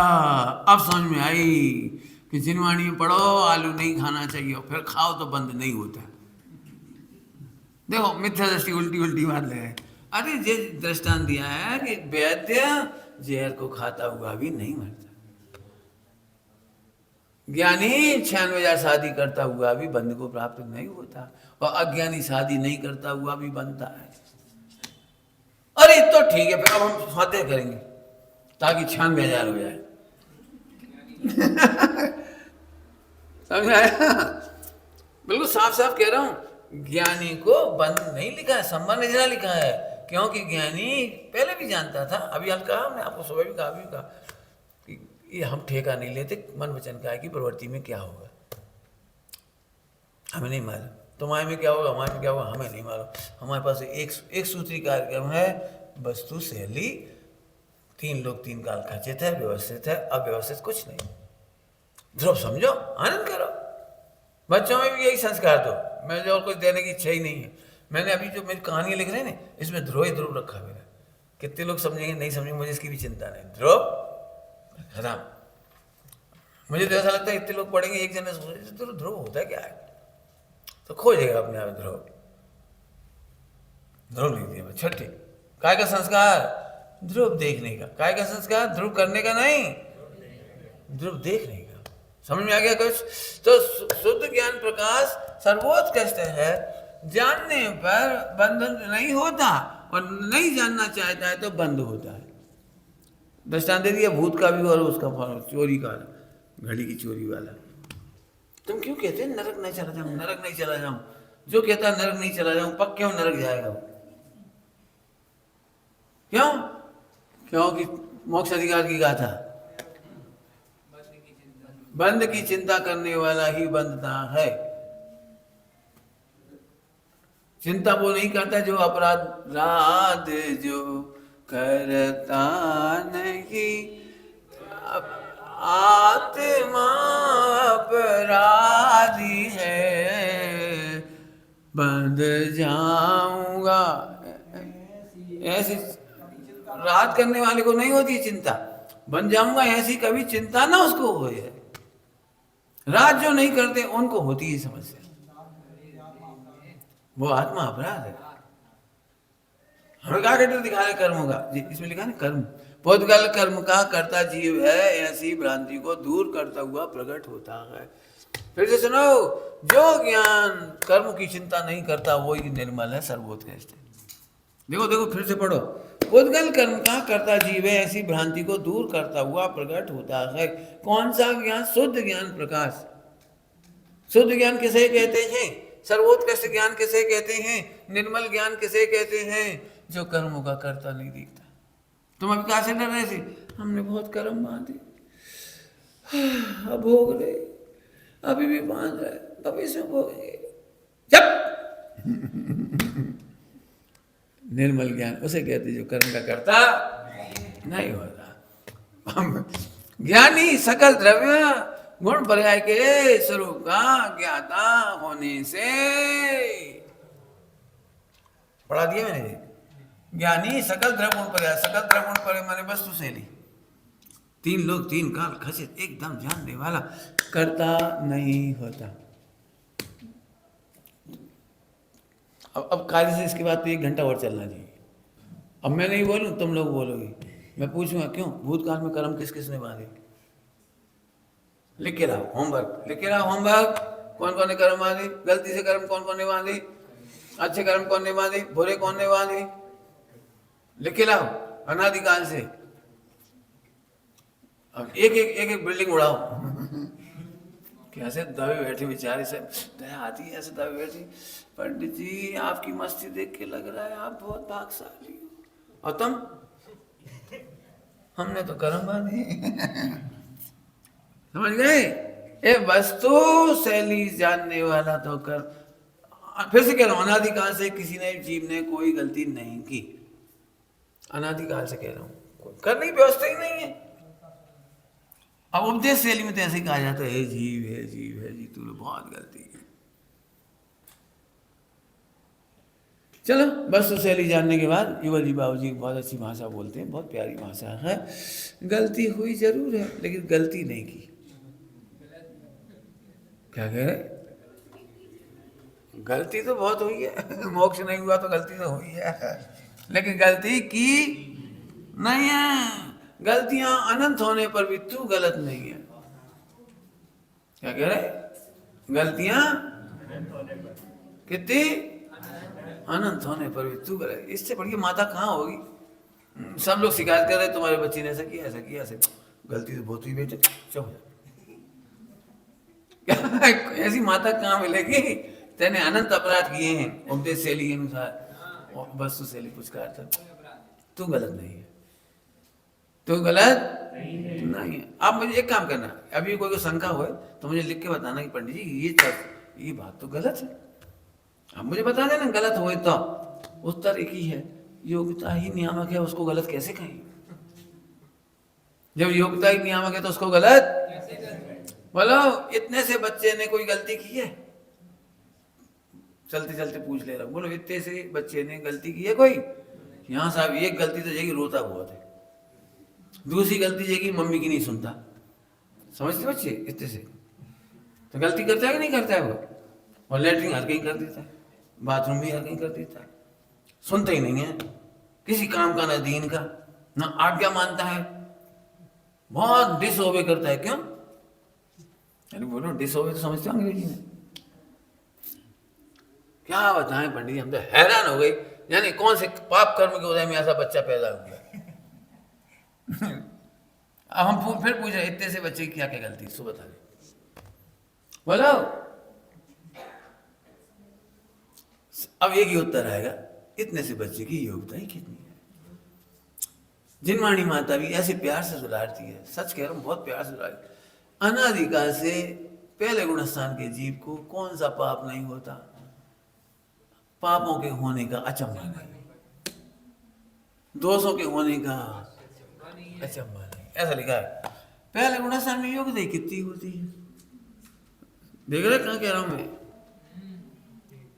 अब समझ में आई कि जिनवाणी में पढ़ो आलू नहीं खाना चाहिए, और फिर खाओ तो बंद नहीं होता। देखो मिथ्या दृष्टि उल्टी बात लगे। अरे ये दृष्टांत दिया है कि वैद्य जहर को खाता हुआ भी नहीं मरता। ज्ञानी 96,000 शादी करता हुआ भी बंद को प्राप्त नहीं होता, और अज्ञानी शादी नहीं करता हुआ भी बनता है। भाई तो ठीक है, फिर अब हम फातेह करेंगे ताकि 96,000 हो जाए। समझ आया? बिल्कुल साफ साफ कह रहा हूं, ज्ञानी को बंद नहीं लिखा है, संबंध नहीं लिखा है, क्योंकि ज्ञानी पहले भी जानता था। अभी हल्का हमने आपको सुबह भी कहा कि ये हम ठेका नहीं लेते मन वचन काय की प्रवृत्ति में क्या होगा, हमें नहीं मालूम। तुम्हारे में क्या होगा, हमारे में क्या होगा, हमें नहीं मालूम। हमारे पास एक सूत्री कार्यक्रम है, वस्तु शैली, 3 लोग 3 काल खचित है, व्यवस्थित है, अव्यवस्थित कुछ नहीं। ध्रुव समझो, आनंद करो। बच्चों में भी यही संस्कार दो। मैं जो और कुछ देने की इच्छा ही नहीं है। मैंने अभी जो मेरी कहानियां लिख रहे हैं ना, इसमें ध्रुव ही ध्रुव रखा मेरा। कितने लोग समझेंगे नहीं समझेंगे, मुझे इसकी भी चिंता नहीं। ध्रुव खत्म। मुझे तो ऐसा लगता है इतने लोग पढ़ेंगे, एक जन सोचे ध्रुव होता है क्या है, तो खोजेगा अपने आप ध्रुव। ध्रुव लिख दिया। छठी, काय का संस्कार? ध्रुव देखने का। काय का संस्कार? ध्रुव करने का नहीं, ध्रुव देखने का। समझ में आ गया कुछ? तो शुद्ध ज्ञान प्रकाश सर्वोत्कृष्ट है। जानने पर बंधन नहीं होता, और नहीं जानना चाहता है तो बंद होता है। दृष्टांत दे दिया भूत का भी और उसका चोरी का, घड़ी की चोरी वाला। तुम क्यों कहते हैं नरक नहीं चला जाऊं, नरक नहीं चला जाऊं? जो कहता है नरक नहीं चला जाऊं, पक्के क्यों नरक जाएगा वो? क्यों? क्योंकि मोक्ष अधिकार की गाथा, बंद की चिंता करने वाला ही बंधता है। चिंता वो नहीं करता जो अपराध जो करता नहीं, आत्मा अपराधी है, बंध जाऊंगा। ऐसी रात करने वाले को नहीं होती चिंता, बन जाऊंगा ऐसी कभी चिंता ना उसको हो। रात जो नहीं करते उनको होती है समस्या, वो आत्मा अपराध है। हमें क्या कहते दिखा रहे कर्म होगा, इसमें लिखा है ना कर्म। पोतगल कर्म का करता जीव है, ऐसी भ्रांति को दूर करता हुआ प्रकट होता है। फिर से सुनो, जो ज्ञान कर्म की चिंता नहीं करता वो ही निर्मल है, सर्वोत्कृष्ट है। देखो देखो फिर से पढ़ो। पोतगल कर्म का करता जीव है, ऐसी भ्रांति को दूर करता हुआ प्रकट होता है। कौन सा ज्ञान? शुद्ध ज्ञान प्रकाश। शुद्ध ज्ञान किसे कहते हैं? सर्वोत्कृष्ट ज्ञान किसे कहते हैं? निर्मल ज्ञान किसे कहते हैं? जो कर्मों का करता नहीं दिखता। तुम अभी कहा से डर रहे थे? हमने बहुत कर्म बांधे, अब भोग रहे, अभी भी बांध रहे, भविष्य में भोगेंगे। जब निर्मल ज्ञान उसे कहते जो कर्म का करता नहीं होता। ज्ञानी सकल द्रव्य गुण पर्याय के स्वरूप का ज्ञाता होने से, पढ़ा दिया मैंने। ज्ञानी सकल द्रव्य गुण पर्याय, सकल द्रव्य गुण पर्याय माने वस्तु शैली, 3 लोग 3 काल खचित, एकदम जानने वाला, करता नहीं होता। अब कार्य से इसके बाद तो 1 घंटा और चलना चाहिए। अब मैं नहीं बोलूं, तुम लोग बोलोगे। मैं पूछूंगा क्यों? भूतकाल में कर्म किस किसने बांधे? लिख के लाओ, होमवर्क लिख के लाओ। होमवर्क, कौन कौन ने कर्म बांधे? गलती से कर्म कौन कौन ने बांधे? अच्छे कर्म कौन ने बांधे? बुरे कौन ने बांधे? लिख के लाओ अनादिकाल से। अब एक बिल्डिंग उड़ाओ। कैसे दबे बैठे बेचारे से, दया आती है ऐसे दबे बैठे। पंडित जी आपकी मस्ती देख के लग रहा है आप बहुत भाग्यशाली हो। और तुम? हमने तो कर्म बांधे। समझ गए? ये वस्तु शैली जानने वाला तो कर। फिर से कह रहा हूं, अनादिकाल से किसी ने जीव ने कोई गलती नहीं की। अनादिकाल से कह रहा हूं, करने की व्यवस्था ही नहीं है। अब उपदेश शैली में तो ऐसे कहा जाता है जीव है, जीव है जी, तूने बहुत गलती की। चलो वस्तु शैली जानने के बाद युवल जी बाबू जी बहुत अच्छी भाषा बोलते हैं, बहुत प्यारी भाषा है। गलती हुई जरूर है, लेकिन गलती नहीं की। क्या कह रहे? गलती तो बहुत हुई है। मोक्ष नहीं हुआ तो गलती तो हुई है, लेकिन गलती की नहीं है। गलतियां अनंत होने पर भी तू गलत नहीं है। क्या कह रहे? गलतियां कितनी? अनंत होने पर भी तू गलत। इससे बढ़िया माता कहाँ होगी? सब लोग शिकायत कर रहे तुम्हारे बच्चे ने ऐसा किया ऐसा किया ऐसा, गलती तो बहुत हुई बेटे, चुप। ऐसी माता कहाँ मिलेगी? तेने अनंत अपराध किए हैं उपदेश शैली के अनुसार, वस्तु शैली कुछ का अर्थ, तू गलत नहीं है, तू गलत नहीं है। आप मुझे एक काम करना, अभी कोई शंका हो तो मुझे लिख के बताना कि पंडित जी ये बात तो गलत है, आप मुझे बता देना गलत हो तो। उत्तर एक ही है, योग्यता ही नियामक है, उसको गलत कैसे कहें? जब योग्यता ही नियामक है तो उसको गलत बोलो। इतने से बच्चे ने कोई गलती की है? चलते चलते पूछ ले रहा, बोलो इतने से बच्चे ने गलती की है कोई? यहाँ साहब एक गलती तो जाएगी रोता बहुत है, दूसरी गलती जाएगी मम्मी की नहीं सुनता। समझते बच्चे? इतने से तो गलती करता है कि नहीं करता है वो? और लेटरिन हर कहीं कर देता है, बाथरूम भी हर कहीं कर देता है, सुनता ही नहीं है किसी काम का, ना दीन का ना आज्ञा मानता है, बहुत डिसओबे करता है। क्यों? अरे बोलो डिसओबे तो समझते हो अंग्रेजी में? क्या बताएं पंडित जी, हम तो हैरान हो गए, यानी कौन से पाप कर्म के उदय में ऐसा बच्चा पैदा हो गया। अब हम फिर पूछ रहे इतने से बच्चे की क्या क्या गलती, सो बता दे बोलो। अब एक ही उत्तर आएगा, इतने से बच्चे की योग्यता ही कितनी है। जिनवाणी माता भी ऐसे प्यार से सुधारती है, सच कह रहा हूं बहुत प्यार से सुधारती। अनादिकाल से पहले गुणस्थान के जीव को कौन सा पाप नहीं होता, पापों के होने का अचंभा नहीं, दोषों के होने का अचंभा नहीं, ऐसा लिखा है। पहले गुणस्थान में योग्यता ही कितनी होती है, देख रहे कहां कह रहा हूं मैं?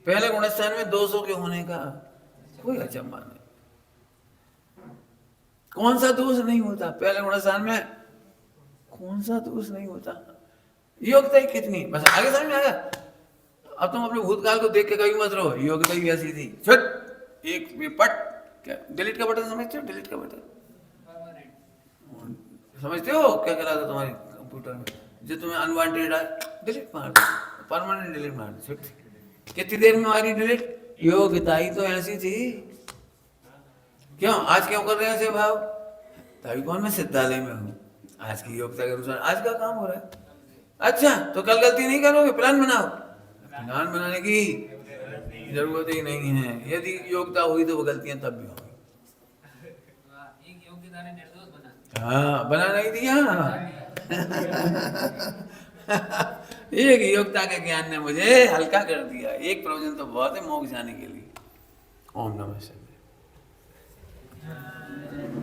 पहले गुणस्थान में दोषों के होने का कोई अचंभा नहीं। कौन सा दोष नहीं होता पहले गुणस्थान में? कौन सा दोष नहीं होता? योग्यता ही कितनी, बस आगे समझ में आएगा। अब तुम अपने भूतकाल को देख के कभी मत रहो योग्यता ही ऐसी थी, छट एक पट, क्या डिलीट का बटन समझते हो? डिलीट का बटन समझते हो क्या कहलाता तुम्हारे कंप्यूटर में? जो तुम्हें अनवांटेड आए डिलीट मार दो, परमानेंट डिलीट मार दो, छट। कितनी देर में हमारी डिलीट? योग्यता ही तो ऐसी थी। क्यों आज क्यों कर रहे हैं ऐसे भाव? तभी कौन मैं सिद्धालय में हूँ, आज की योग्यता के अनुसार आज का काम हो रहा है। अच्छा तो कल गलती नहीं करोगे, प्लान बनाओ। प्लान बनाने की जरूरत ही नहीं है, यदि योग्यता हुई तो वो गलतियां तब भी होंगी। हाँ बना नहीं दिया। एक योग्यता के ज्ञान ने मुझे हल्का कर दिया, एक प्रवचन तो बहुत है मोक्ष जाने के लिए। ओम नमः शिवाय।